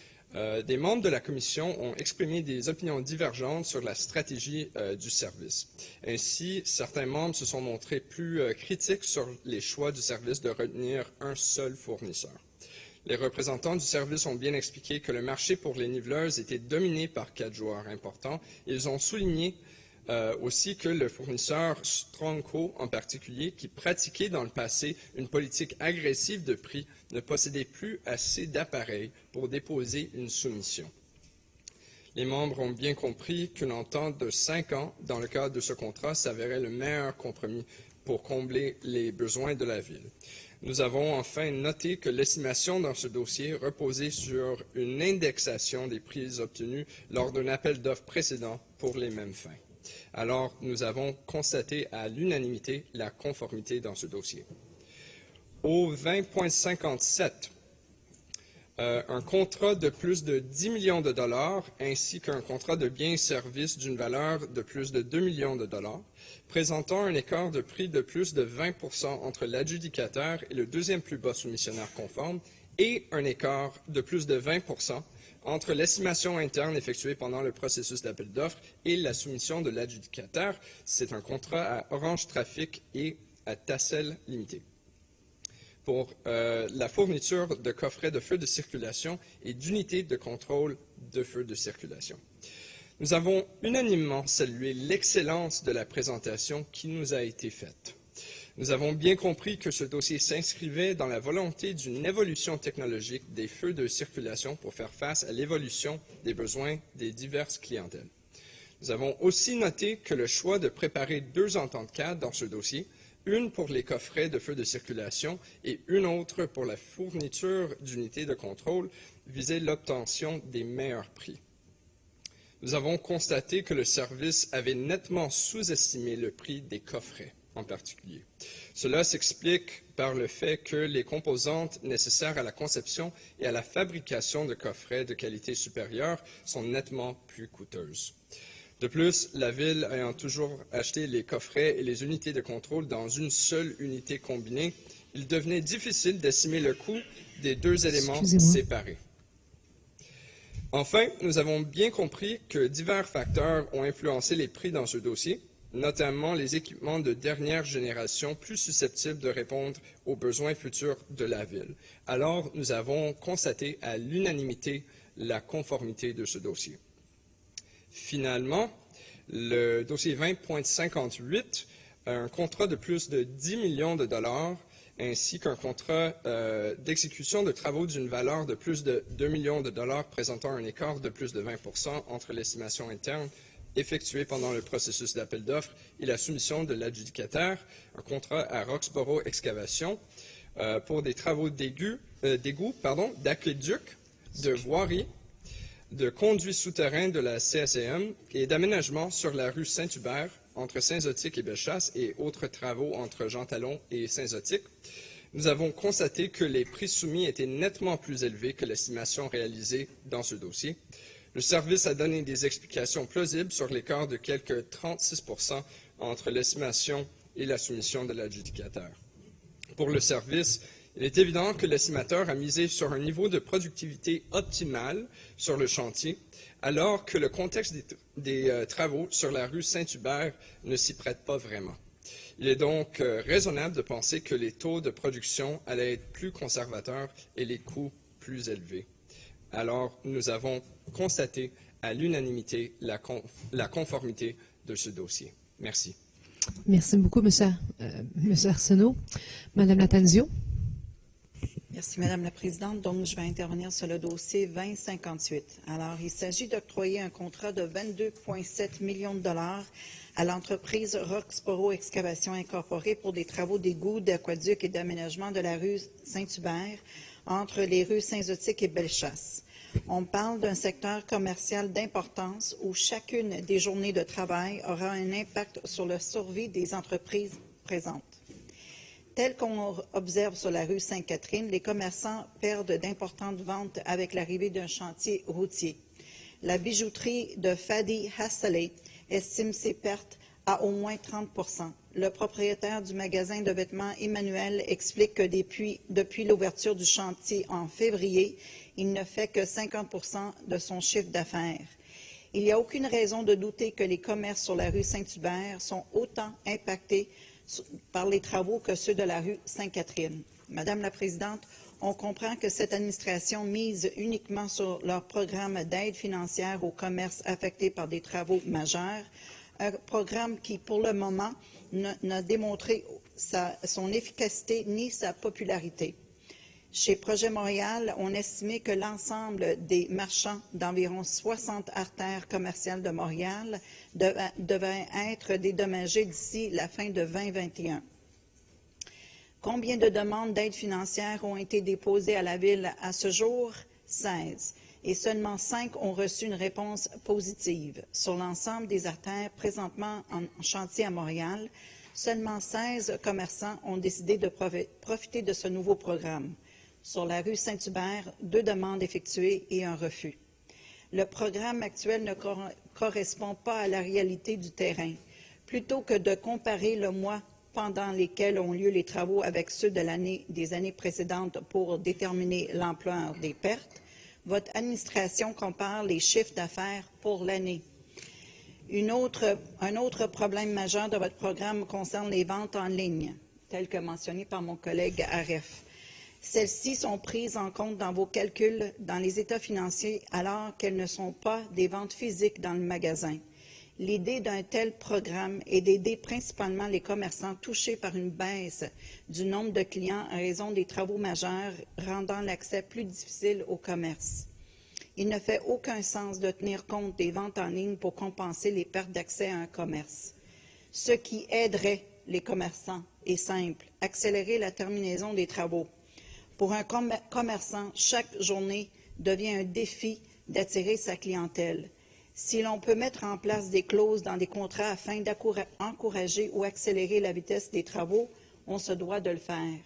des membres de la Commission ont exprimé des opinions divergentes sur la stratégie du service. Ainsi, certains membres se sont montrés plus critiques sur les choix du service de retenir un seul fournisseur. Les représentants du service ont bien expliqué que le marché pour les niveleuses était dominé par 4 joueurs importants. Ils ont souligné aussi que le fournisseur Strongco, en particulier, qui pratiquait dans le passé une politique agressive de prix, ne possédait plus assez d'appareils pour déposer une soumission. Les membres ont bien compris qu'une entente de 5 ans dans le cadre de ce contrat s'avérait le meilleur compromis pour combler les besoins de la Ville. Nous avons enfin noté que l'estimation dans ce dossier reposait sur une indexation des prix obtenus lors d'un appel d'offres précédent pour les mêmes fins. Alors, nous avons constaté à l'unanimité la conformité dans ce dossier. Au 20.57, un contrat de plus de 10 millions de dollars ainsi qu'un contrat de biens et services d'une valeur de plus de 2 millions de dollars, présentant un écart de prix de plus de 20 % entre l'adjudicateur et le deuxième plus bas soumissionnaire conforme et un écart de plus de 20 % entre l'estimation interne effectuée pendant le processus d'appel d'offres et la soumission de l'adjudicateur. C'est un contrat à Orange Trafic et à Tassel Limité pour la fourniture de coffrets de feux de circulation et d'unités de contrôle de feux de circulation. Nous avons unanimement salué l'excellence de la présentation qui nous a été faite. Nous avons bien compris que ce dossier s'inscrivait dans la volonté d'une évolution technologique des feux de circulation pour faire face à l'évolution des besoins des diverses clientèles. Nous avons aussi noté que le choix de préparer 2 ententes cadres dans ce dossier, une pour les coffrets de feux de circulation et une autre pour la fourniture d'unités de contrôle, visait l'obtention des meilleurs prix. Nous avons constaté que le service avait nettement sous-estimé le prix des coffrets en particulier. Cela s'explique par le fait que les composantes nécessaires à la conception et à la fabrication de coffrets de qualité supérieure sont nettement plus coûteuses. De plus, la Ville ayant toujours acheté les coffrets et les unités de contrôle dans une seule unité combinée, il devenait difficile d'estimer le coût des 2 éléments séparés. Enfin, nous avons bien compris que divers facteurs ont influencé les prix dans ce dossier, notamment les équipements de dernière génération plus susceptibles de répondre aux besoins futurs de la Ville. Alors, nous avons constaté à l'unanimité la conformité de ce dossier. Finalement, le dossier 20.58, un contrat de plus de 10 millions de dollars, ainsi qu'un contrat d'exécution de travaux d'une valeur de plus de 2 millions de dollars présentant un écart de plus de 20 % entre l'estimation interne effectuée pendant le processus d'appel d'offres et la soumission de l'adjudicateur, un contrat à Roxborough Excavation pour des travaux d'égout, d'aqueduc, de voirie, de conduits souterrains de la CSM et d'aménagement sur la rue Saint-Hubert entre Saint-Zotique et Bellechasse et autres travaux entre Jean-Talon et Saint-Zotique. Nous avons constaté que les prix soumis étaient nettement plus élevés que l'estimation réalisée dans ce dossier. Le service a donné des explications plausibles sur l'écart de quelques 36 % entre l'estimation et la soumission de l'adjudicateur. Pour le service, Il est évident que l'estimateur a misé sur un niveau de productivité optimal sur le chantier, alors que le contexte des travaux sur la rue Saint-Hubert ne s'y prête pas vraiment. Il est donc raisonnable de penser que les taux de production allaient être plus conservateurs et les coûts plus élevés. Alors, nous avons constaté à l'unanimité la conformité de ce dossier. Merci. Merci beaucoup, Monsieur Arsenault. Madame Lattanzio. Merci, Madame la Présidente. Donc, je vais intervenir sur le dossier 2058. Alors, il s'agit d'octroyer un contrat de 22,7 millions de dollars à l'entreprise Roxboro Excavation Incorporée pour des travaux d'égout, d'aqueduc et d'aménagement de la rue Saint-Hubert entre les rues Saint-Zotique et Bellechasse. On parle d'un secteur commercial d'importance où chacune des journées de travail aura un impact sur la survie des entreprises présentes. Tel qu'on observe sur la rue Sainte-Catherine, les commerçants perdent d'importantes ventes avec l'arrivée d'un chantier routier. La bijouterie de Fadi Hassaleh estime ses pertes à au moins 30 %. Le propriétaire du magasin de vêtements Emmanuel explique que depuis l'ouverture du chantier en février, il ne fait que 50 % de son chiffre d'affaires. Il n'y a aucune raison de douter que les commerces sur la rue Saint-Hubert sont autant impactés par les travaux que ceux de la rue Sainte-Catherine. Madame la Présidente, on comprend que cette administration mise uniquement sur leur programme d'aide financière aux commerces affectés par des travaux majeurs, un programme qui, pour le moment, n'a démontré son efficacité ni sa popularité. Chez Projet Montréal, on estimait que l'ensemble des marchands d'environ 60 artères commerciales de Montréal devaient être dédommagés d'ici la fin de 2021. Combien de demandes d'aide financière ont été déposées à la Ville à ce jour? 16. Et seulement 5 ont reçu une réponse positive. Sur l'ensemble des artères présentement en chantier à Montréal, seulement 16 commerçants ont décidé de profiter de ce nouveau programme. Sur la rue Saint-Hubert, 2 demandes effectuées et un refus. Le programme actuel ne correspond pas à la réalité du terrain. Plutôt que de comparer le mois pendant lesquels ont lieu les travaux avec ceux des années précédentes pour déterminer l'ampleur des pertes, votre administration compare les chiffres d'affaires pour l'année. Un autre problème majeur de votre programme concerne les ventes en ligne, tel que mentionné par mon collègue Aref. Celles-ci sont prises en compte dans vos calculs dans les états financiers alors qu'elles ne sont pas des ventes physiques dans le magasin. L'idée d'un tel programme est d'aider principalement les commerçants touchés par une baisse du nombre de clients en raison des travaux majeurs rendant l'accès plus difficile au commerce. Il ne fait aucun sens de tenir compte des ventes en ligne pour compenser les pertes d'accès à un commerce. Ce qui aiderait les commerçants est simple, accélérer la terminaison des travaux. Pour un commerçant, chaque journée devient un défi d'attirer sa clientèle. Si l'on peut mettre en place des clauses dans des contrats afin d'encourager ou accélérer la vitesse des travaux, on se doit de le faire.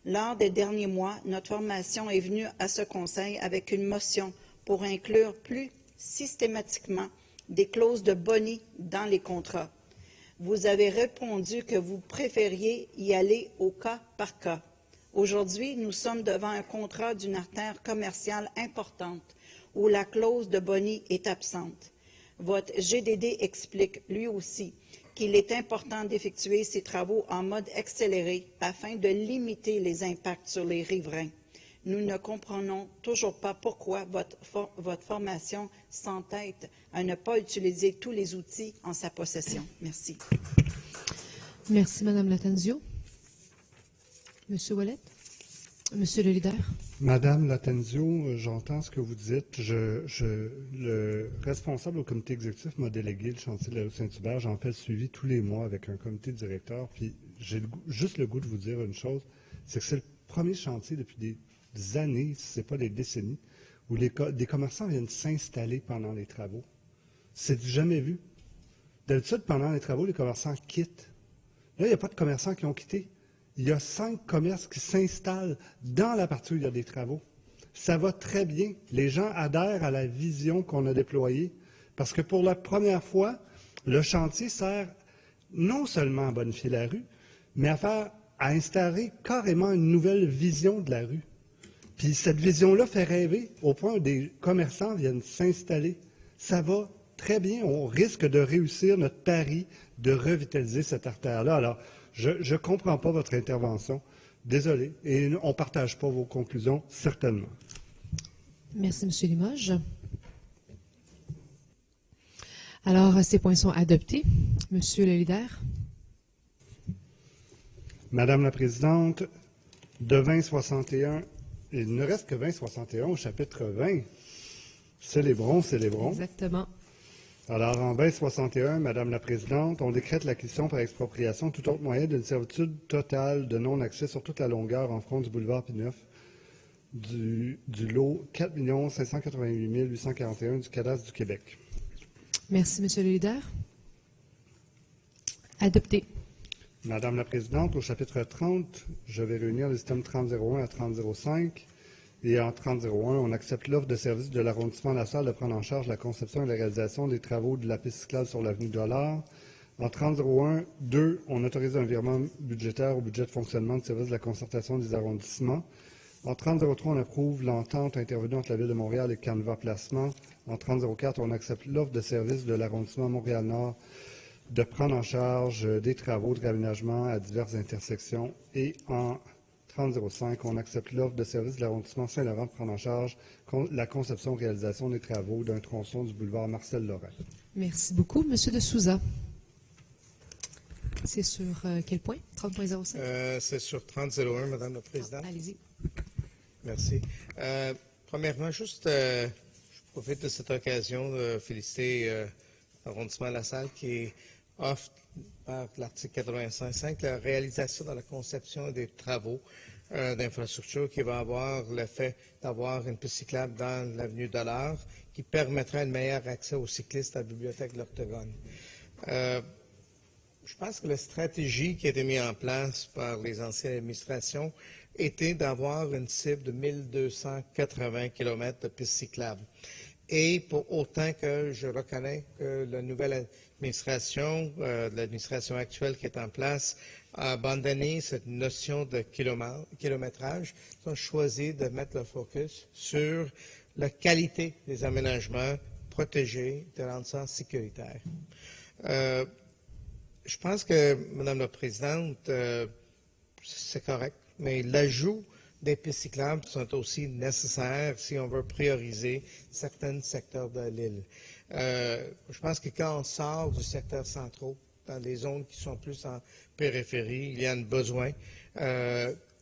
Lors des derniers mois, notre formation est venue à ce Conseil avec une motion pour inclure plus systématiquement des clauses de boni dans les contrats. Vous avez répondu que vous préfériez y aller au cas par cas. Aujourd'hui, nous sommes devant un contrat d'une artère commerciale importante où la clause de boni est absente. Votre GDD explique, lui aussi, qu'il est important d'effectuer ces travaux en mode accéléré afin de limiter les impacts sur les riverains. Nous ne comprenons toujours pas pourquoi votre formation s'entête à ne pas utiliser tous les outils en sa possession. Merci. Merci, Madame Lattanzio. Monsieur Ouellet. Monsieur le leader. Madame Lattanzio, j'entends ce que vous dites. Le responsable au comité exécutif m'a délégué le chantier de la rue Saint-Hubert. J'en fais le suivi tous les mois avec un comité directeur. Puis j'ai juste le goût de vous dire une chose, c'est que c'est le premier chantier depuis des années, si ce n'est pas des décennies, où des commerçants viennent s'installer pendant les travaux. C'est du jamais vu. D'habitude, pendant les travaux, les commerçants quittent. Là, il n'y a pas de commerçants qui ont quitté. Il y a 5 commerces qui s'installent dans la partie où il y a des travaux. Ça va très bien. Les gens adhèrent à la vision qu'on a déployée parce que pour la première fois, le chantier sert non seulement à bonifier la rue, mais à à installer carrément une nouvelle vision de la rue. Puis cette vision-là fait rêver au point où des commerçants viennent s'installer. Ça va très bien. On risque de réussir notre pari de revitaliser cette artère-là. Alors, je ne comprends pas votre intervention. Désolé. Et on ne partage pas vos conclusions, certainement. Merci, M. Limoges. Alors, ces points sont adoptés. Monsieur le leader. Madame la Présidente, de 2061, il ne reste que 2061 au chapitre 20. Célébrons, célébrons. Exactement. Alors, en 2061, Madame la Présidente, on décrète l'acquisition par expropriation tout autre moyen d'une servitude totale de non-accès sur toute la longueur en front du boulevard Pineuf du lot 4 588 841 du cadastre du Québec. Merci, Monsieur le leader. Adopté. Madame la Présidente, au chapitre 30, je vais réunir les systèmes 3001 à 3005. Et en 3001, on accepte l'offre de service de l'arrondissement La Salle de prendre en charge la conception et la réalisation des travaux de la piste cyclable sur l'avenue Dollard. En 3001, 2, on autorise un virement budgétaire au budget de fonctionnement de service de la concertation des arrondissements. En 3003, on approuve l'entente intervenue entre la Ville de Montréal et Canva Placement. En 3004, on accepte l'offre de service de l'arrondissement Montréal-Nord de prendre en charge des travaux de réaménagement à diverses intersections. Et en 3005, on accepte l'offre de service de l'arrondissement Saint-Laurent de prendre en charge la conception et réalisation des travaux d'un tronçon du boulevard Marcel-Lorrain. Merci beaucoup. Monsieur de Souza. C'est sur quel point? 30.05? C'est sur 30.01, Madame la Présidente. Allez-y. Merci. Premièrement, juste, je profite de cette occasion de féliciter l'arrondissement La Salle qui offre par l'article 85.5 la réalisation de la conception des travaux d'infrastructure qui va avoir l'effet d'avoir une piste cyclable dans l'avenue Dollard qui permettra un meilleur accès aux cyclistes à la bibliothèque de l'Octogone. Je pense que la stratégie qui a été mise en place par les anciennes administrations était d'avoir une cible de 1280 km de pistes cyclables. Et pour autant que je reconnais que la nouvelle administration, l'administration actuelle qui est en place, a abandonné cette notion de kilométrage, ils ont choisi de mettre le focus sur la qualité des aménagements protégés, de rendre ça sécuritaire. Je pense que, Madame la Présidente, c'est correct, mais l'ajout des pistes cyclables sont aussi nécessaires si on veut prioriser certains secteurs de l'île. Je pense que quand on sort du secteur central, dans les zones qui sont plus en périphérie, il y a un besoin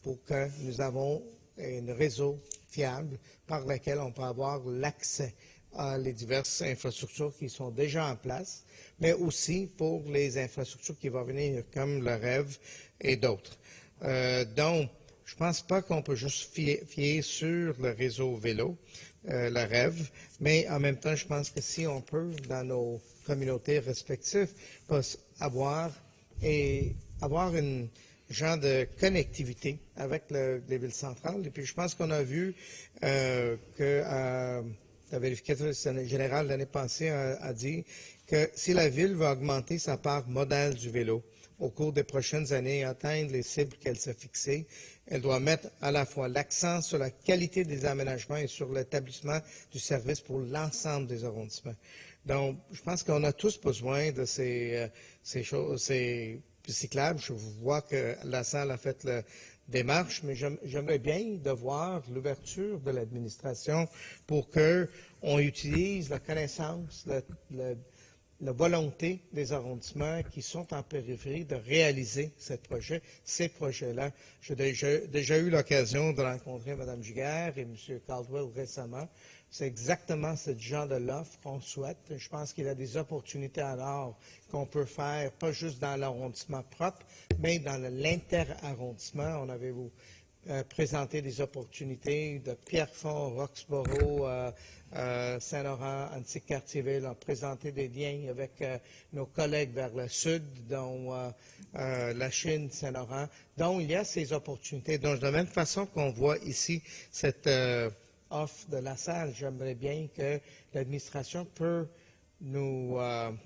pour que nous avons un réseau fiable par lequel on peut avoir l'accès à les diverses infrastructures qui sont déjà en place, mais aussi pour les infrastructures qui vont venir, comme le REV et d'autres. Donc, je ne pense pas qu'on peut juste fier sur le réseau vélo, le REV, mais en même temps, je pense que si on peut, dans nos communautés respectives, avoir une genre de connectivité avec les villes centrales. Et puis, je pense qu'on a vu que la vérificatrice générale l'année passée a dit que si la ville va augmenter sa part modale du vélo au cours des prochaines années et atteindre les cibles qu'elle s'est fixées, elle doit mettre à la fois l'accent sur la qualité des aménagements et sur l'établissement du service pour l'ensemble des arrondissements. Donc, je pense qu'on a tous besoin de ces cyclables. Je vois que la salle a fait la démarche, mais j'aimerais bien de voir l'ouverture de l'administration pour qu'on utilise la connaissance, la volonté des arrondissements qui sont en périphérie de réaliser ces projets-là. J'ai déjà eu l'occasion de rencontrer Mme Giguère et M. Caldwell récemment. C'est exactement ce genre de l'offre qu'on souhaite. Je pense qu'il y a des opportunités alors qu'on peut faire, pas juste dans l'arrondissement propre, mais dans l'inter-arrondissement. On avait présenté des opportunités de Pierrefonds, Roxborough, Saint-Laurent, Antique-Cartierville, ont présenté des liens avec nos collègues vers le sud, dont la Chine, Saint-Laurent. Donc, il y a ces opportunités. Donc, de la même façon qu'on voit ici cette offre de la salle, j'aimerais bien que l'administration peut nous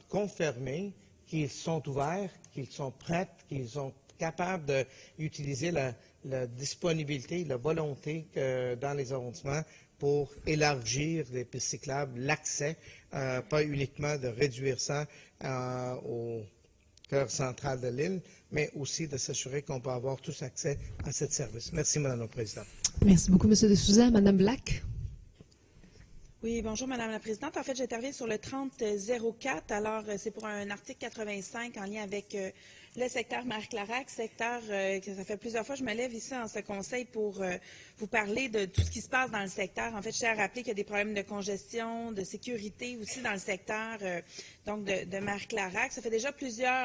confirmer qu'ils sont ouverts, qu'ils sont prêts, qu'ils ont capable d'utiliser la disponibilité, la volonté dans les arrondissements pour élargir les pistes cyclables, l'accès, pas uniquement de réduire ça au cœur central de l'île, mais aussi de s'assurer qu'on peut avoir tous accès à ce service. Merci, Mme la Présidente. Merci beaucoup, M. de Souza. Mme Black. Oui, bonjour Madame la Présidente. En fait, j'interviens sur le 3004. Alors, c'est pour un article 85 en lien avec le secteur Marie-Clarac, secteur que ça fait plusieurs fois que je me lève ici en ce conseil pour vous parler de tout ce qui se passe dans le secteur. En fait, je tiens à rappeler qu'il y a des problèmes de congestion, de sécurité aussi dans le secteur donc de Marie-Clarac. Ça fait déjà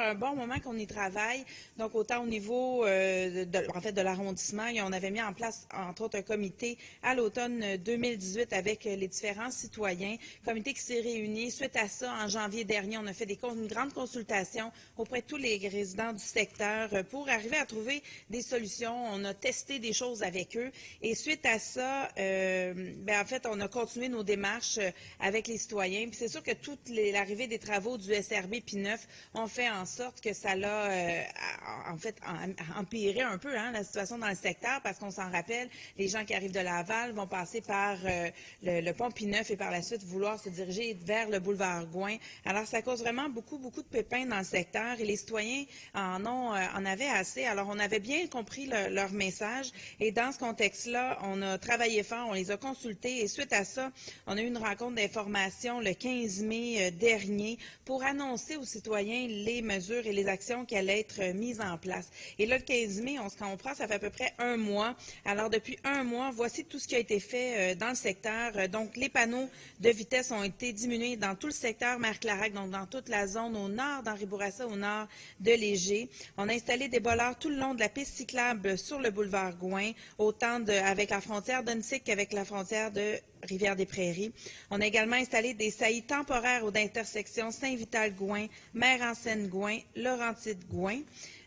un bon moment qu'on y travaille. Donc, autant au niveau de l'arrondissement, on avait mis en place, entre autres, un comité à l'automne 2018 avec les différents citoyens. Comité qui s'est réuni. Suite à ça, en janvier dernier, on a fait une grande consultation auprès de tous les résidents du secteur pour arriver à trouver des solutions. On a testé des choses avec eux. Et suite à ça, en fait, on a continué nos démarches avec les citoyens. Puis c'est sûr que toute l'arrivée des travaux du SRB P9 ont fait en sorte que ça l'a, en fait, empiré un peu la situation dans le secteur parce qu'on s'en rappelle, les gens qui arrivent de Laval vont passer par le pont P9 et par la suite vouloir se diriger vers le boulevard Gouin. Alors, ça cause vraiment beaucoup de pépins dans le secteur et les citoyens en avaient assez. Alors, on avait bien compris leur message et dans ce contexte-là, on a travaillé fort, on les a consultés et suite à ça, on a eu une rencontre d'information le 15 mai dernier pour annoncer aux citoyens les mesures et les actions qui allaient être mises en place. Et là, le 15 mai, on se comprend, ça fait à peu près un mois. Alors, depuis un mois, voici tout ce qui a été fait dans le secteur. Donc, les panneaux de vitesse ont été diminués dans tout le secteur Marie-Clarac, donc dans toute la zone au nord d'Henri Bourassa, au nord de Léger. On a installé des bollards tout le long de la piste cyclable sur le boulevard Gouin, autant avec la frontière d'Unsic qu'avec la frontière de Rivière-des-Prairies. On a également installé des saillies temporaires aux intersections Saint-Vital-Gouin, Mère-en-Seine-Gouin, Laurentide-Gouin.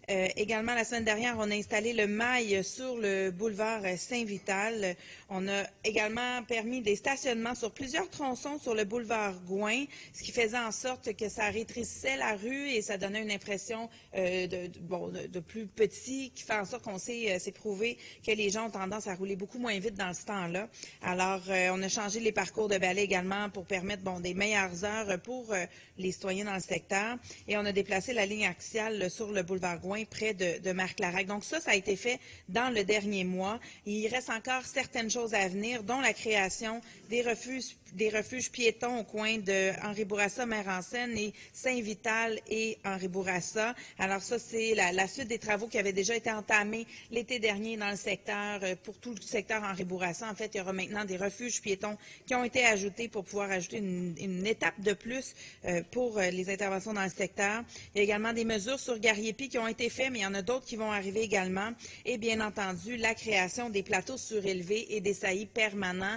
Également, la semaine dernière, on a installé le mail sur le boulevard Saint-Vital. On a également permis des stationnements sur plusieurs tronçons sur le boulevard Gouin, ce qui faisait en sorte que ça rétrécissait la rue et ça donnait une impression de plus petit, qui fait en sorte qu'on s'est prouvé que les gens ont tendance à rouler beaucoup moins vite dans ce temps-là. Alors, on a changé les parcours de balai également pour permettre des meilleures heures pour les citoyens dans le secteur. Et on a déplacé la ligne axiale sur le boulevard Gouin près de Marie-Clarac. Donc ça a été fait dans le dernier mois. Il reste encore certaines choses à venir, dont la création des refuges piétons au coin de Henri Bourassa, Mère-en-Seine et Saint-Vital et Henri Bourassa. Alors ça, c'est la suite des travaux qui avaient déjà été entamés l'été dernier dans le secteur, pour tout le secteur Henri Bourassa. En fait, il y aura maintenant des refuges piétons qui ont été ajoutés pour pouvoir ajouter une étape de plus pour les interventions dans le secteur. Il y a également des mesures sur Garriépi qui ont été faites, mais il y en a d'autres qui vont arriver également. Et bien entendu, la création des plateaux surélevés et des saillies permanents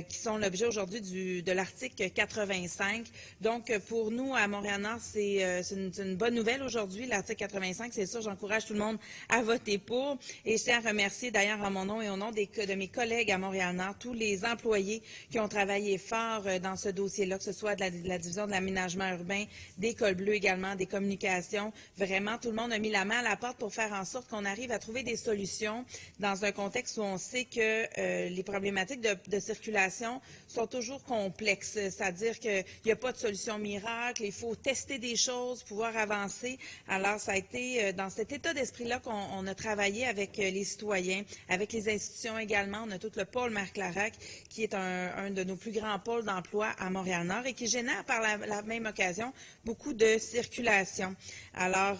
qui sont l'objet aujourd'hui de l'article 85. Donc, pour nous, à Montréal-Nord, c'est une bonne nouvelle aujourd'hui, l'article 85. C'est sûr, j'encourage tout le monde à voter pour. Et je tiens à remercier d'ailleurs en mon nom et au nom de mes collègues à Montréal-Nord, tous les employés qui ont travaillé fort dans ce dossier-là, que ce soit de la division de l'aménagement urbain, des cols bleus également, des communications. Vraiment, tout le monde a mis la main à la porte pour faire en sorte qu'on arrive à trouver des solutions dans un contexte où on sait que les problématiques de circulation sont toujours complexes. C'est-à-dire qu'il n'y a pas de solution miracle, il faut tester des choses, pouvoir avancer. Alors, ça a été dans cet état d'esprit-là qu'on a travaillé avec les citoyens, avec les institutions également. On a tout le pôle Marie-Clarac, qui est un de nos plus grands pôles d'emploi à Montréal-Nord et qui génère par la même occasion beaucoup de circulation. Alors,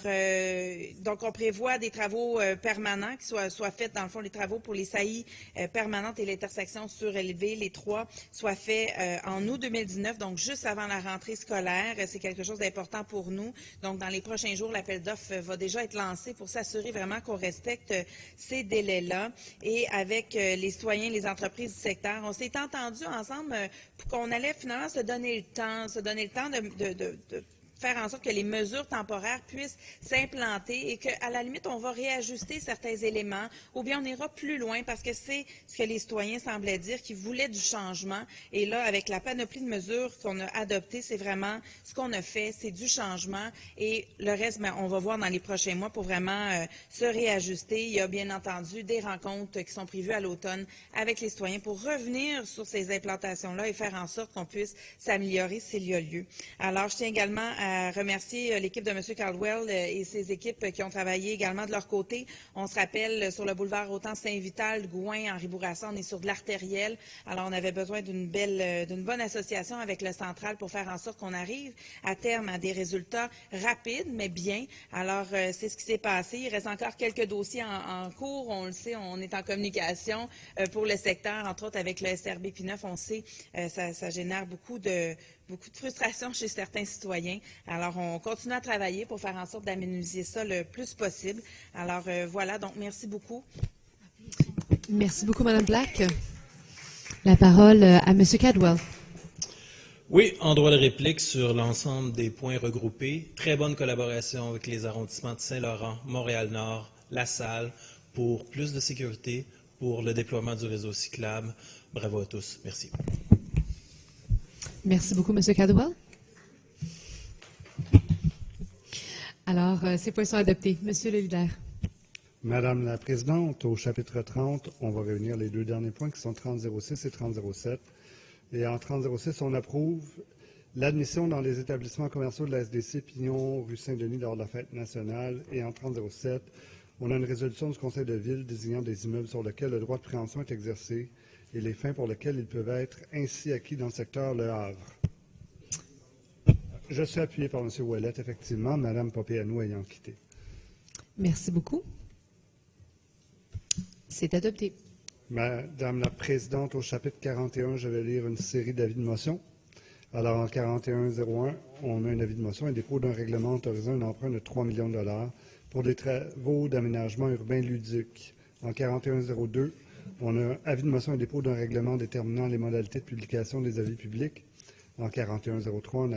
donc, on prévoit des travaux permanents qui soient faits, dans le fond, les travaux pour les saillies permanentes et l'intersection surélevée, les trois, soient faits en août 2019, donc juste avant la rentrée scolaire. C'est quelque chose d'important pour nous. Donc, dans les prochains jours, l'appel d'offres va déjà être lancé pour s'assurer vraiment qu'on respecte ces délais-là. Et avec les citoyens, les entreprises du secteur, on s'est entendu ensemble pour qu'on allait finalement se donner le temps faire en sorte que les mesures temporaires puissent s'implanter et qu'à la limite, on va réajuster certains éléments ou bien on ira plus loin parce que c'est ce que les citoyens semblaient dire, qu'ils voulaient du changement. Et là, avec la panoplie de mesures qu'on a adoptées, c'est vraiment ce qu'on a fait, c'est du changement. Et le reste, on va voir dans les prochains mois pour vraiment se réajuster. Il y a bien entendu des rencontres qui sont prévues à l'automne avec les citoyens pour revenir sur ces implantations-là et faire en sorte qu'on puisse s'améliorer s'il y a lieu. Alors, je tiens également à remercier l'équipe de M. Caldwell et ses équipes qui ont travaillé également de leur côté. On se rappelle, sur le boulevard Autant-Saint-Vital, Gouin, Henri Bourassa, on est sur de l'artériel. Alors, on avait besoin d'une bonne association avec le central pour faire en sorte qu'on arrive à terme à des résultats rapides, mais bien. Alors, c'est ce qui s'est passé. Il reste encore quelques dossiers en cours. On le sait, on est en communication pour le secteur, entre autres avec le SRB P9. On sait, ça génère beaucoup de frustration chez certains citoyens. Alors, on continue à travailler pour faire en sorte d'aménager ça le plus possible. Alors, voilà. Donc, merci beaucoup. Merci beaucoup, Mme Black. La parole à M. Caldwell. Oui, en droit de réplique sur l'ensemble des points regroupés. Très bonne collaboration avec les arrondissements de Saint-Laurent, Montréal-Nord, La Salle, pour plus de sécurité, pour le déploiement du réseau cyclable. Bravo à tous. Merci. Merci beaucoup, M. Caldwell. Alors, ces points sont adoptés. Monsieur le leader. Madame la Présidente, au chapitre 30, on va réunir les deux derniers points qui sont 3006 et 3007. Et en 3006, on approuve l'admission dans les établissements commerciaux de la SDC Pignon, rue Saint-Denis lors de la fête nationale. Et en 3007, on a une résolution du Conseil de ville désignant des immeubles sur lesquels le droit de préemption est exercé et les fins pour lesquelles ils peuvent être ainsi acquis dans le secteur Le Havre. Je suis appuyé par M. Ouellet, effectivement, Mme Papianou ayant quitté. Merci beaucoup. C'est adopté. Madame la Présidente, au chapitre 41, je vais lire une série d'avis de motion. Alors, en 4101, on a un avis de motion et dépôt d'un règlement autorisant un emprunt de 3 millions de dollars pour des travaux d'aménagement urbain ludique. En 4102, on a avis de motion et dépôt d'un règlement déterminant les modalités de publication des avis publics. En 4103,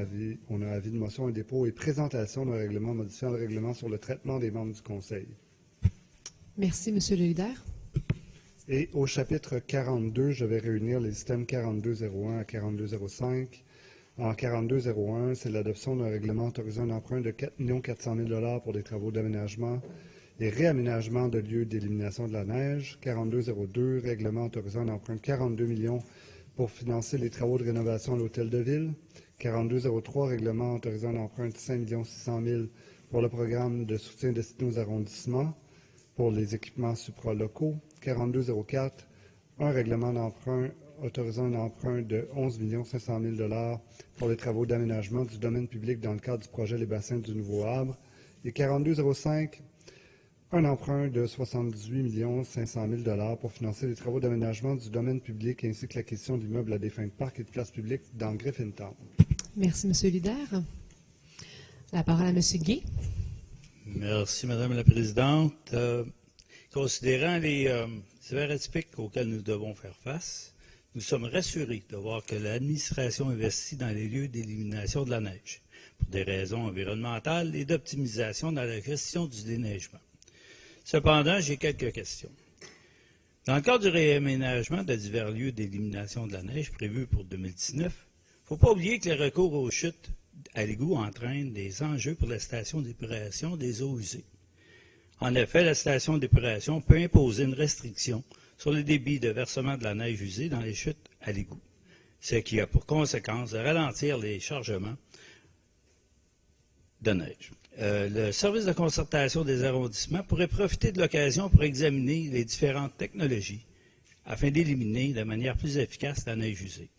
on a avis de motion et dépôt et présentation d'un règlement modifiant le règlement sur le traitement des membres du Conseil. Merci, Monsieur le leader. Et au chapitre 42, je vais réunir les systèmes 4201 à 4205. En 4201, c'est l'adoption d'un règlement autorisant un emprunt de 4 400 000 $ pour des travaux d'aménagement et réaménagement de lieux d'élimination de la neige. 4202, règlement autorisant un emprunt de 42 millions pour financer les travaux de rénovation à l'hôtel de ville. 4203, règlement autorisant un emprunt de 5 600 000 pour le programme de soutien destiné aux arrondissements pour les équipements supralocaux. 4204, un règlement d'emprunt autorisant un emprunt de 11 500 000 $ pour les travaux d'aménagement du domaine public dans le cadre du projet Les Bassins du Nouveau Havre. Et 4205, un emprunt de 78 500 000 $ pour financer les travaux d'aménagement du domaine public ainsi que l'acquisition d'immeubles à des fins de parc et de places publiques dans Griffintown. Merci, M. le leader. La parole à M. Guy. Merci, Madame la Présidente. Considérant les hivers atypiques auxquels nous devons faire face, nous sommes rassurés de voir que l'administration investit dans les lieux d'élimination de la neige pour des raisons environnementales et d'optimisation dans la gestion du déneigement. Cependant, j'ai quelques questions. Dans le cadre du réaménagement de divers lieux d'élimination de la neige prévus pour 2019, il ne faut pas oublier que les recours aux chutes à l'égout entraînent des enjeux pour la station d'épuration des eaux usées. En effet, la station d'épuration peut imposer une restriction sur le débit de versement de la neige usée dans les chutes à l'égout, ce qui a pour conséquence de ralentir les chargements de neige. Le service de concertation des arrondissements pourrait profiter de l'occasion pour examiner les différentes technologies afin d'éliminer de manière plus efficace la neige usée.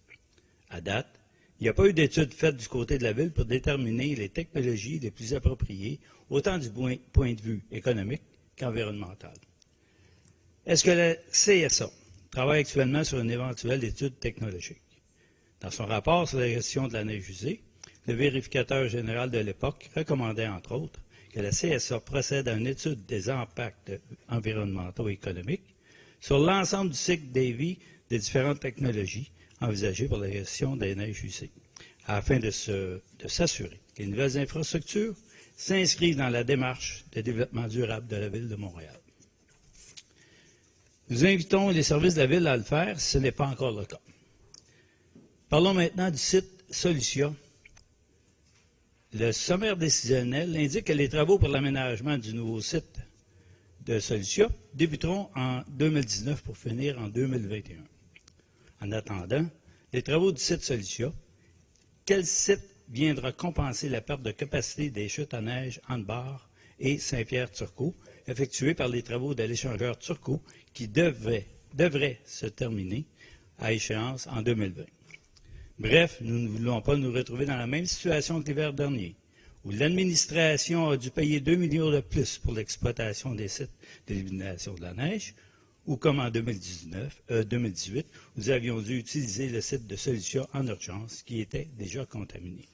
À date, il n'y a pas eu d'études faites du côté de la Ville pour déterminer les technologies les plus appropriées, autant du point de vue économique qu'environnemental. Est-ce que la CSA travaille actuellement sur une éventuelle étude technologique? Dans son rapport sur la gestion de la neige usée, le vérificateur général de l'époque recommandait, entre autres, que la CSA procède à une étude des impacts environnementaux et économiques sur l'ensemble du cycle de vie des différentes technologies envisagées pour la gestion des neiges usées. afin de s'assurer que les nouvelles infrastructures s'inscrivent dans la démarche de développement durable de la Ville de Montréal. Nous invitons les services de la Ville à le faire si ce n'est pas encore le cas. Parlons maintenant du site Solutia. Le sommaire décisionnel indique que les travaux pour l'aménagement du nouveau site de Solutia débuteront en 2019 pour finir en 2021. En attendant, les travaux du site Solutia, quel site viendra compenser la perte de capacité des chutes à neige Anne-Bar et Saint-Pierre-Turcot, effectués par les travaux de l'échangeur Turcot qui devraient se terminer à échéance en 2020. Bref, nous ne voulons pas nous retrouver dans la même situation que l'hiver dernier, où l'administration a dû payer 2 millions de plus pour l'exploitation des sites d'élimination de la neige, ou comme en 2018, nous avions dû utiliser le site de Solutia en urgence, qui était déjà contaminé.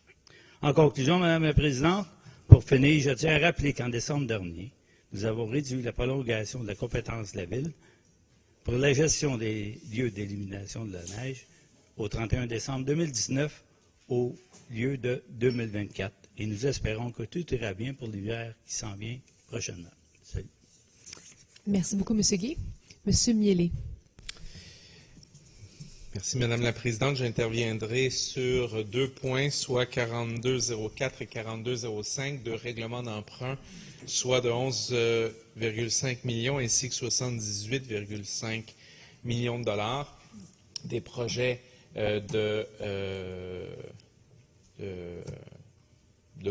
En conclusion, Madame la Présidente, pour finir, je tiens à rappeler qu'en décembre dernier, nous avons réduit la prolongation de la compétence de la Ville pour la gestion des lieux d'élimination de la neige au 31 décembre 2019 au lieu de 2024. Et nous espérons que tout ira bien pour l'hiver qui s'en vient prochainement. Salut. Merci beaucoup, M. Guy. M. Miellé. Merci, Madame la Présidente. J'interviendrai sur 2 points, soit 4204 et 4205 de règlement d'emprunt, soit de 11,5 millions ainsi que 78,5 millions de dollars. Des projets de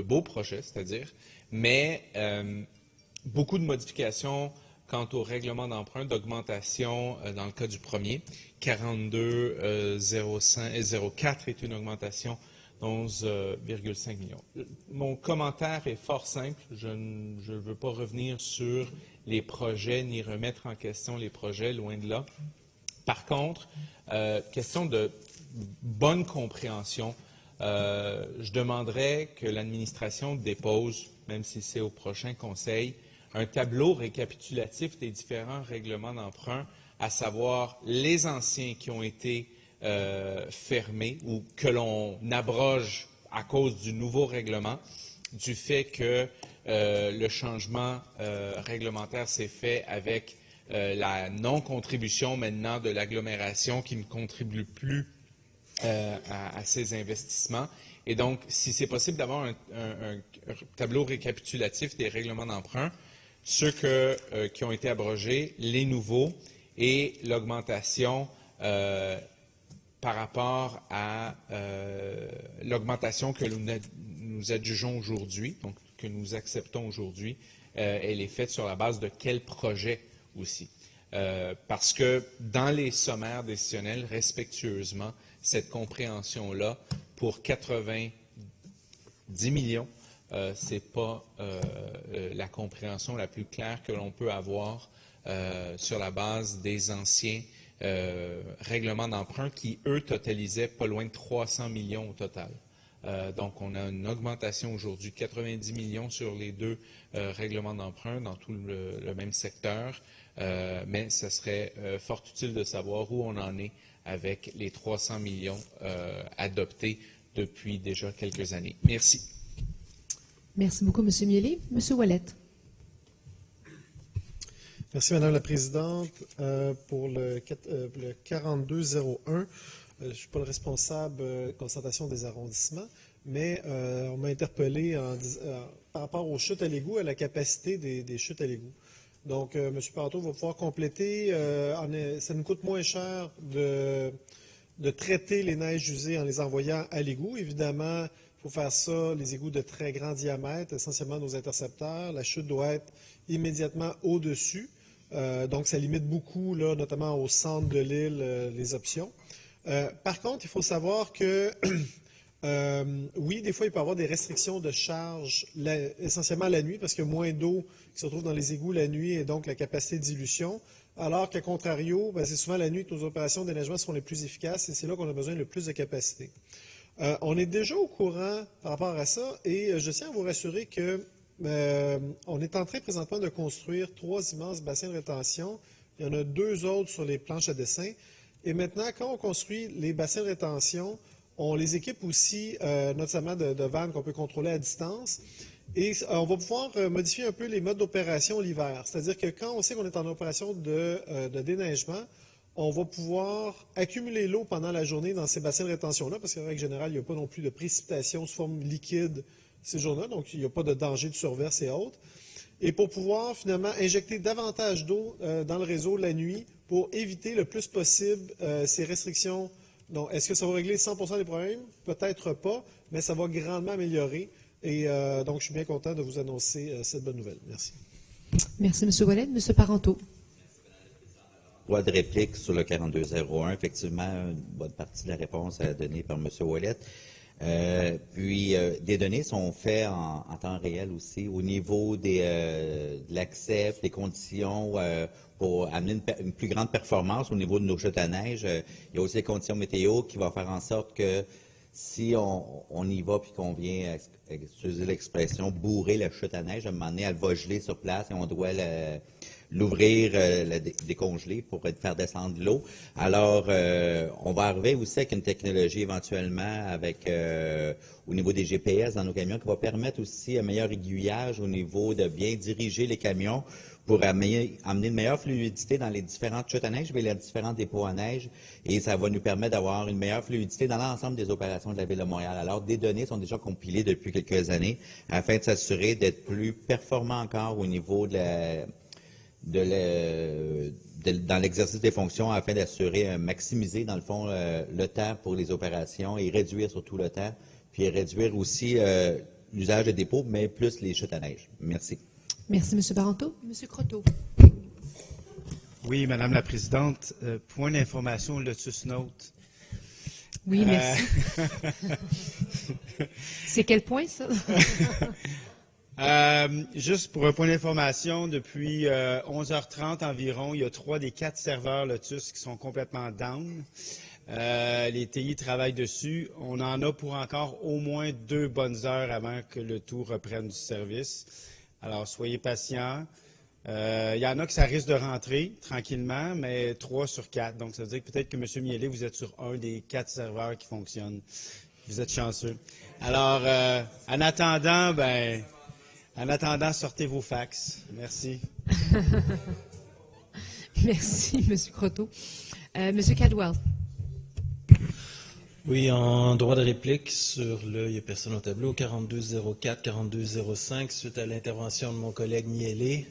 beaux projets, c'est-à-dire, mais beaucoup de modifications quant au règlement d'emprunt, d'augmentation dans le cas du premier. 42,04 est une augmentation de 11,5 millions. Mon commentaire est fort simple. Je ne veux pas revenir sur les projets ni remettre en question les projets, loin de là. Par contre, question de bonne compréhension, je demanderais que l'administration dépose, même si c'est au prochain conseil, un tableau récapitulatif des différents règlements d'emprunt, à savoir les anciens qui ont été fermés ou que l'on abroge à cause du nouveau règlement, du fait que le changement réglementaire s'est fait avec la non-contribution maintenant de l'agglomération qui ne contribue plus à ces investissements. Et donc, si c'est possible d'avoir un tableau récapitulatif des règlements d'emprunt, ceux qui ont été abrogés, les nouveaux et l'augmentation par rapport à l'augmentation que nous adjugeons aujourd'hui, donc que nous acceptons aujourd'hui, elle est faite sur la base de quel projet aussi. Parce que dans les sommaires décisionnels, respectueusement, cette compréhension-là, pour 90 millions, ce n'est pas la compréhension la plus claire que l'on peut avoir sur la base des anciens règlements d'emprunt qui, eux, totalisaient pas loin de 300 millions au total. Donc, on a une augmentation aujourd'hui de 90 millions sur les 2 règlements d'emprunt dans tout le même secteur, mais ce serait fort utile de savoir où on en est avec les 300 millions adoptés depuis déjà quelques années. Merci. Merci beaucoup, M. Miellé. M. Ouellet. Merci, Madame la Présidente. Pour le 4201, je ne suis pas le responsable de constatation des arrondissements, mais on m'a interpellé par rapport aux chutes à l'égout, à la capacité des chutes à l'égout. Donc, M. Parenteau va pouvoir compléter. Ça nous coûte moins cher de traiter les neiges usées en les envoyant à l'égout. Évidemment, il faut faire ça, les égouts de très grand diamètre, essentiellement nos intercepteurs. La chute doit être immédiatement au-dessus. Donc, ça limite beaucoup, là, notamment au centre de l'île, les options. Par contre, il faut savoir que, oui, des fois, il peut y avoir des restrictions de charge, essentiellement la nuit, parce qu'il y a moins d'eau qui se retrouve dans les égouts la nuit et donc la capacité de dilution. Alors qu'à contrario, c'est souvent la nuit que nos opérations d'éneigement sont les plus efficaces et c'est là qu'on a besoin le plus de capacité. On est déjà au courant par rapport à ça et je tiens à vous rassurer que on est en train présentement de construire 3 immenses bassins de rétention. Il y en a 2 autres sur les planches à dessin. Et maintenant, quand on construit les bassins de rétention, on les équipe aussi, notamment de vannes qu'on peut contrôler à distance. Et on va pouvoir modifier un peu les modes d'opération l'hiver. C'est-à-dire que quand on sait qu'on est en opération de déneigement, on va pouvoir accumuler l'eau pendant la journée dans ces bassins de rétention-là, parce qu'en règle générale, il n'y a pas non plus de précipitation sous forme liquide ces jours-là, donc il n'y a pas de danger de surverse et autres. Et pour pouvoir finalement injecter davantage d'eau dans le réseau la nuit pour éviter le plus possible ces restrictions. Donc, est-ce que ça va régler 100% des problèmes? Peut-être pas, mais ça va grandement améliorer. Et donc, je suis bien content de vous annoncer cette bonne nouvelle. Merci. Merci, M. Ouellet. M. Parenteau. Droit de réplique sur le 4201. Effectivement, une bonne partie de la réponse est donnée par M. Ouellet. Puis, des données sont faites en temps réel aussi au niveau de l'accès, des conditions pour amener une plus grande performance au niveau de nos chutes à neige. Il y a aussi les conditions météo qui vont faire en sorte que si on y va puis qu'on vient utiliser l'expression bourrer la chute à neige, à un moment donné, elle va geler sur place et on doit l'ouvrir, la décongeler pour faire descendre l'eau. Alors, on va arriver aussi avec une technologie éventuellement avec au niveau des GPS dans nos camions qui va permettre aussi un meilleur aiguillage au niveau de bien diriger les camions pour amener une meilleure fluidité dans les différentes chutes à neige et les différents dépôts à neige. Et ça va nous permettre d'avoir une meilleure fluidité dans l'ensemble des opérations de la Ville de Montréal. Alors, des données sont déjà compilées depuis quelques années afin de s'assurer d'être plus performant encore au niveau dans l'exercice des fonctions afin d'assurer, maximiser dans le fond le temps pour les opérations et réduire surtout le temps, puis réduire aussi l'usage de dépôts, mais plus les chutes à neige. Merci. Merci, M. Parenteau. M. Croteau. Oui, Madame la Présidente. Point d'information, Lotus Note. Oui, merci. C'est quel point, ça? Juste pour un point d'information, depuis 11h30 environ, il y a 3 des 4 serveurs Lotus qui sont complètement down. Les TI travaillent dessus. On en a pour encore au moins 2 bonnes heures avant que le tout reprenne du service. Alors, soyez patients. Il y en a que ça risque de rentrer tranquillement, mais 3 sur 4. Donc, ça veut dire que peut-être que M. Miele, vous êtes sur un des 4 serveurs qui fonctionnent. Vous êtes chanceux. Alors, en attendant, sortez vos fax. Merci. Merci, M. Croteau. M. Cadwell. Oui, en droit de réplique sur il n'y a personne au tableau, 4204, 4205, suite à l'intervention de mon collègue Miele,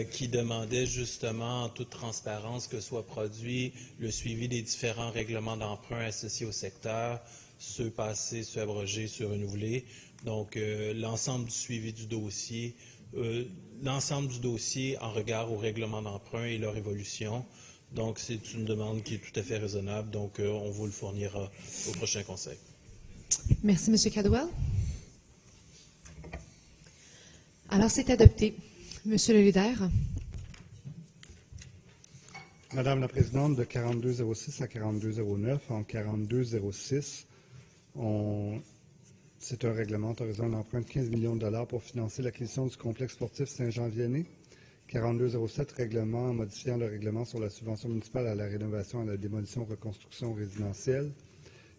qui demandait justement en toute transparence que soit produit le suivi des différents règlements d'emprunt associés au secteur, ceux passés, ceux abrogés, ceux renouvelés. Donc, l'ensemble du suivi du dossier, en regard au règlement d'emprunt et leur évolution. Donc, c'est une demande qui est tout à fait raisonnable. Donc, on vous le fournira au prochain conseil. Merci, M. Cadwell. Alors, c'est adopté. M. le leader. Madame la Présidente, de 4206 à 4209, en 4206, c'est un règlement autorisant l'emprunt de 15 millions de dollars pour financer l'acquisition du complexe sportif Saint-Jean-Vianney. 4207, règlement modifiant le règlement sur la subvention municipale à la rénovation, à la démolition, reconstruction résidentielle.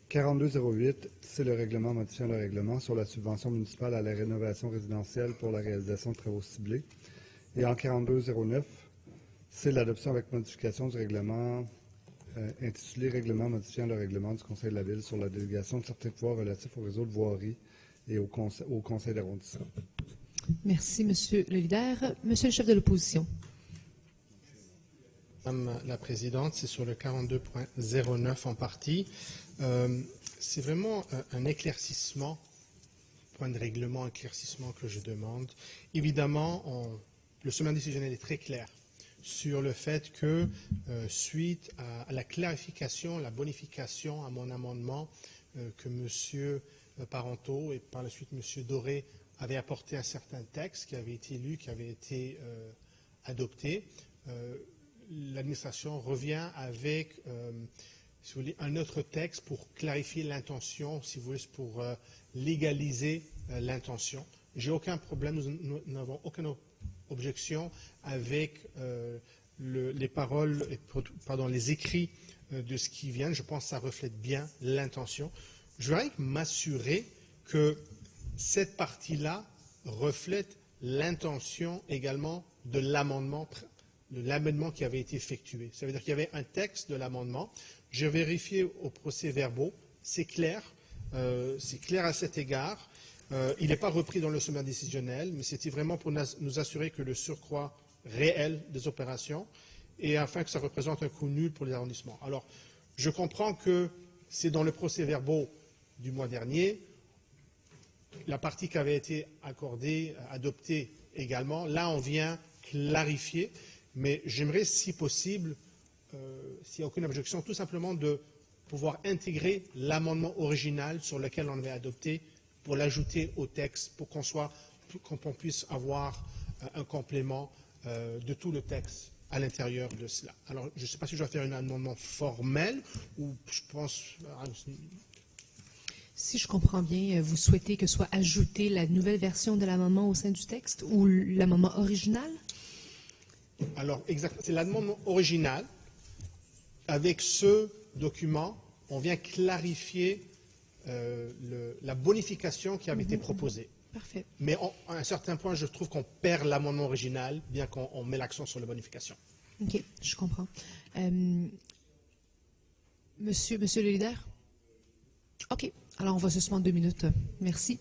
4208, c'est le règlement modifiant le règlement sur la subvention municipale à la rénovation résidentielle pour la réalisation de travaux ciblés. Et en 4209, c'est l'adoption avec modification du règlement intitulé « Règlement modifiant le règlement du Conseil de la Ville sur la délégation de certains pouvoirs relatifs au réseau de voirie et au Conseil d'arrondissement ». Merci, M. le leader. Monsieur le chef de l'opposition. Madame la Présidente, c'est sur le 42.09 en partie. C'est vraiment un éclaircissement, point de règlement, éclaircissement que je demande. Évidemment, le sommaire décisionnel est très clair sur le fait que, suite à la clarification, la bonification à mon amendement que M. Parenteau et par la suite M. Doré avait apporté un certain texte qui avait été lu, qui avait été adopté. L'administration revient avec, si vous voulez, un autre texte pour clarifier l'intention, si vous voulez, pour légaliser l'intention. J'ai aucun problème, nous n'avons aucune objection avec les paroles, les écrits de ce qui vient. Je pense que ça reflète bien l'intention. Je veux rien que m'assurer que cette partie-là reflète l'intention également de l'amendement qui avait été effectué. Ça veut dire qu'il y avait un texte de l'amendement. J'ai vérifié au procès-verbaux, c'est clair à cet égard. Il n'est pas repris dans le sommaire décisionnel, mais c'était vraiment pour nous assurer que le surcroît réel des opérations et afin que ça représente un coût nul pour les arrondissements. Alors, je comprends que c'est dans le procès-verbaux du mois dernier, la partie qui avait été adoptée également. Là, on vient clarifier, mais j'aimerais, si possible, s'il n'y a aucune objection, tout simplement de pouvoir intégrer l'amendement original sur lequel on avait adopté pour l'ajouter au texte, pour qu'on puisse avoir un complément de tout le texte à l'intérieur de cela. Alors, je ne sais pas si je dois faire un amendement formel ou je pense... Si je comprends bien, vous souhaitez que soit ajoutée la nouvelle version de l'amendement au sein du texte ou l'amendement original? Alors, exactement. C'est l'amendement original. Avec ce document, on vient clarifier la bonification qui avait été proposée. Parfait. Mais à un certain point, je trouve qu'on perd l'amendement original, bien qu'on met l'accent sur la bonification. OK, je comprends. Monsieur le leader? OK. Alors, on va suspendre 2 minutes. Merci.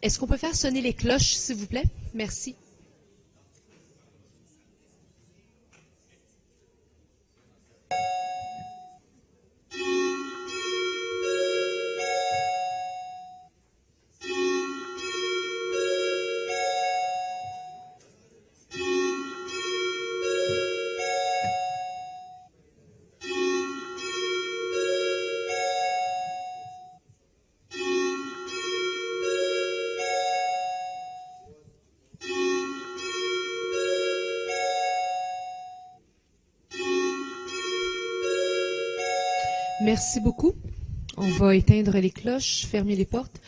Est-ce qu'on peut faire sonner les cloches, s'il vous plaît? Merci. Merci beaucoup. On va éteindre les cloches, fermer les portes.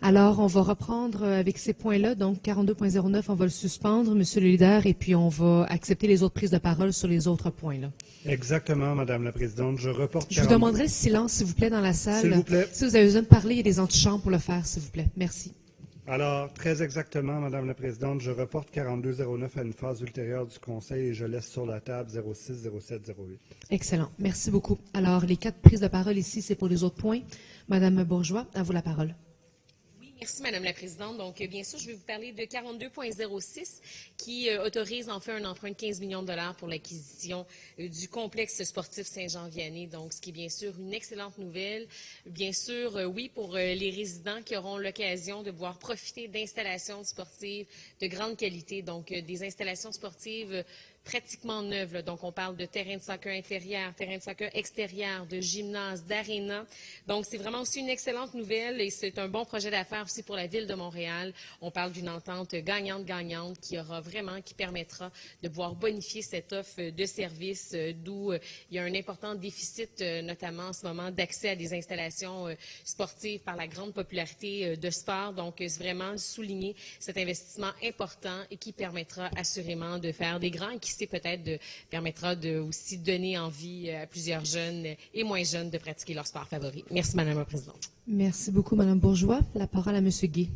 Alors, on va reprendre avec ces points-là. Donc, 42.09, on va le suspendre, Monsieur le leader, et puis on va accepter les autres prises de parole sur les autres points. Là. Exactement, Madame la Présidente. Je reporte. Je vous demanderai le silence, s'il vous plaît, dans la salle. S'il vous plaît. Si vous avez besoin de parler, il y a des antichambres pour le faire, s'il vous plaît. Merci. Alors, très exactement, Madame la Présidente, je reporte 4209 à une phase ultérieure du Conseil et je laisse sur la table 06, 07, 08. Excellent. Merci beaucoup. Alors, les 4 prises de parole ici, c'est pour les autres points. Madame Bourgeois, à vous la parole. Merci, Madame la Présidente. Donc, bien sûr, je vais vous parler de 42.06 qui autorise en fait un emprunt de 15 millions de dollars pour l'acquisition du complexe sportif Saint-Jean-Vianney. Donc, ce qui est bien sûr une excellente nouvelle. Bien sûr, oui, pour les résidents qui auront l'occasion de pouvoir profiter d'installations sportives de grande qualité. Donc, des installations sportives pratiquement neuves. Là. Donc, on parle de terrain de soccer intérieur, terrain de soccer extérieur, de gymnase, d'aréna. Donc, c'est vraiment aussi une excellente nouvelle et c'est un bon projet d'affaires aussi pour la Ville de Montréal. On parle d'une entente gagnante-gagnante qui permettra de pouvoir bonifier cette offre de services d'où il y a un important déficit, notamment en ce moment, d'accès à des installations sportives par la grande popularité de sport. Donc, c'est vraiment souligner cet investissement important et qui permettra assurément de faire des grands et qui permettra de aussi donner envie à plusieurs jeunes et moins jeunes de pratiquer leur sport favori. Merci, Madame la Présidente. Merci beaucoup, Madame Bourgeois. La parole à Monsieur Guy.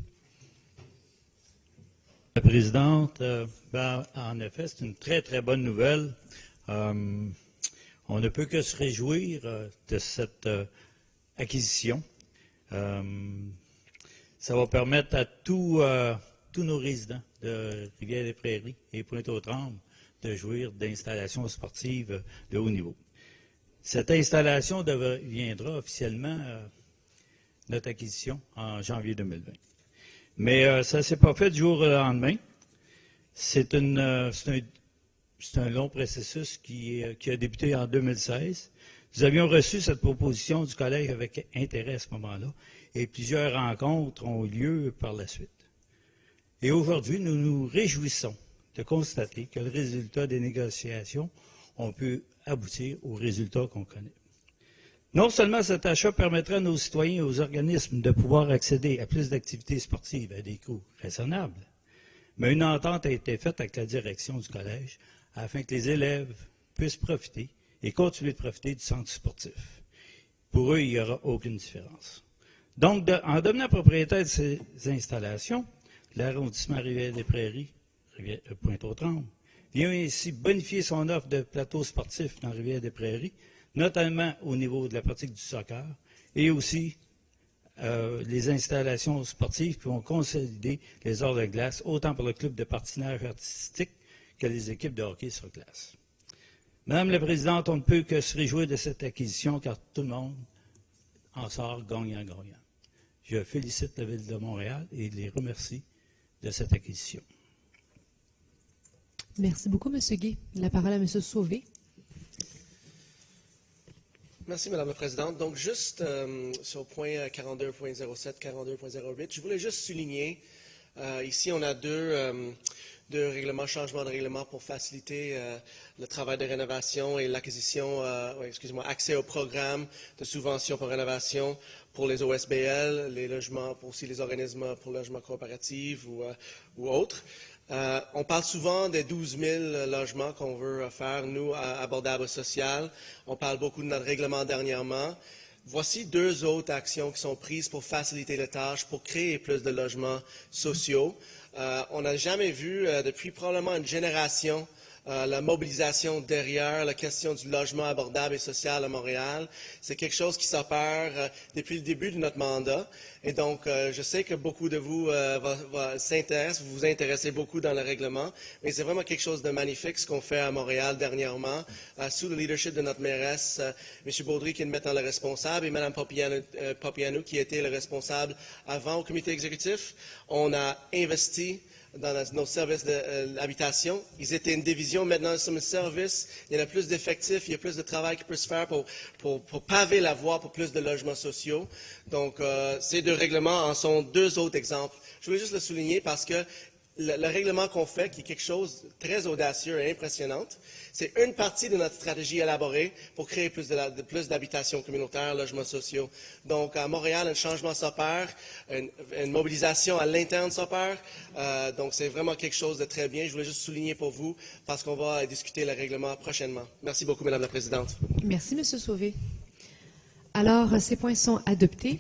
La Présidente, en effet, c'est une très, très bonne nouvelle. On ne peut que se réjouir de cette acquisition. Ça va permettre à tous nos résidents de Rivière-des-Prairies et Pointe-aux-Trembles de jouir d'installations sportives de haut niveau. Cette installation deviendra officiellement notre acquisition en janvier 2020. Mais ça ne s'est pas fait du jour au lendemain. C'est un long processus qui a débuté en 2016. Nous avions reçu cette proposition du Collège avec intérêt à ce moment-là et plusieurs rencontres ont eu lieu par la suite. Et aujourd'hui, nous nous réjouissons de constater que le résultat des négociations ont pu aboutir aux résultats qu'on connaît. Non seulement cet achat permettra à nos citoyens et aux organismes de pouvoir accéder à plus d'activités sportives à des coûts raisonnables, mais une entente a été faite avec la direction du collège afin que les élèves puissent profiter et continuer de profiter du centre sportif. Pour eux, il n'y aura aucune différence. Donc, en devenant propriétaire de ces installations, l'arrondissement Rivière-des-Prairies, Pointe-aux-Trembles, vient ainsi bonifier son offre de plateaux sportifs dans Rivière-des-Prairies, notamment au niveau de la pratique du soccer, et aussi les installations sportives qui vont consolider les arts de glace, autant pour le club de patinage artistique que les équipes de hockey sur glace. Madame la Présidente, on ne peut que se réjouir de cette acquisition car tout le monde en sort gagnant-gagnant. Je félicite la Ville de Montréal et les remercie de cette acquisition. Merci beaucoup, M. Guy. La parole à M. Sauvé. Merci, Madame la Présidente. Donc, juste sur le point 42.07, 42.08, je voulais juste souligner, ici, on a deux règlements, changements de règlement pour faciliter le travail de rénovation et l'acquisition, accès au programme de subvention pour rénovation pour les OSBL, les logements, pour aussi les organismes pour logement coopératif ou autres. On parle souvent des 12 000 logements qu'on veut faire, nous, abordables social. On parle beaucoup de notre règlement dernièrement. Voici deux autres actions qui sont prises pour faciliter les tâches, pour créer plus de logements sociaux. On n'a jamais vu, depuis probablement une génération, la mobilisation derrière la question du logement abordable et social à Montréal. C'est quelque chose qui s'opère depuis le début de notre mandat. Et donc, je sais que beaucoup de vous vous vous intéressez beaucoup dans le règlement, mais c'est vraiment quelque chose de magnifique ce qu'on fait à Montréal dernièrement, sous le leadership de notre mairesse, M. Baudry, qui est maintenant le responsable, et Mme Papianou, qui était le responsable avant au comité exécutif. On a investi dans nos services d'habitation. Ils étaient une division, maintenant ils sont un service. Il y a plus d'effectifs, il y a plus de travail qui peut se faire pour paver la voie pour plus de logements sociaux. Donc, ces deux règlements en sont deux autres exemples. Je voulais juste le souligner parce que le règlement qu'on fait, qui est quelque chose de très audacieux et impressionnant, c'est une partie de notre stratégie élaborée pour créer plus d'habitations communautaires, logements sociaux. Donc, à Montréal, un changement s'opère, une mobilisation à l'interne s'opère. Donc, c'est vraiment quelque chose de très bien. Je voulais juste souligner pour vous, parce qu'on va discuter le règlement prochainement. Merci beaucoup, Madame la Présidente. Merci, M. Sauvé. Alors, ces points sont adoptés.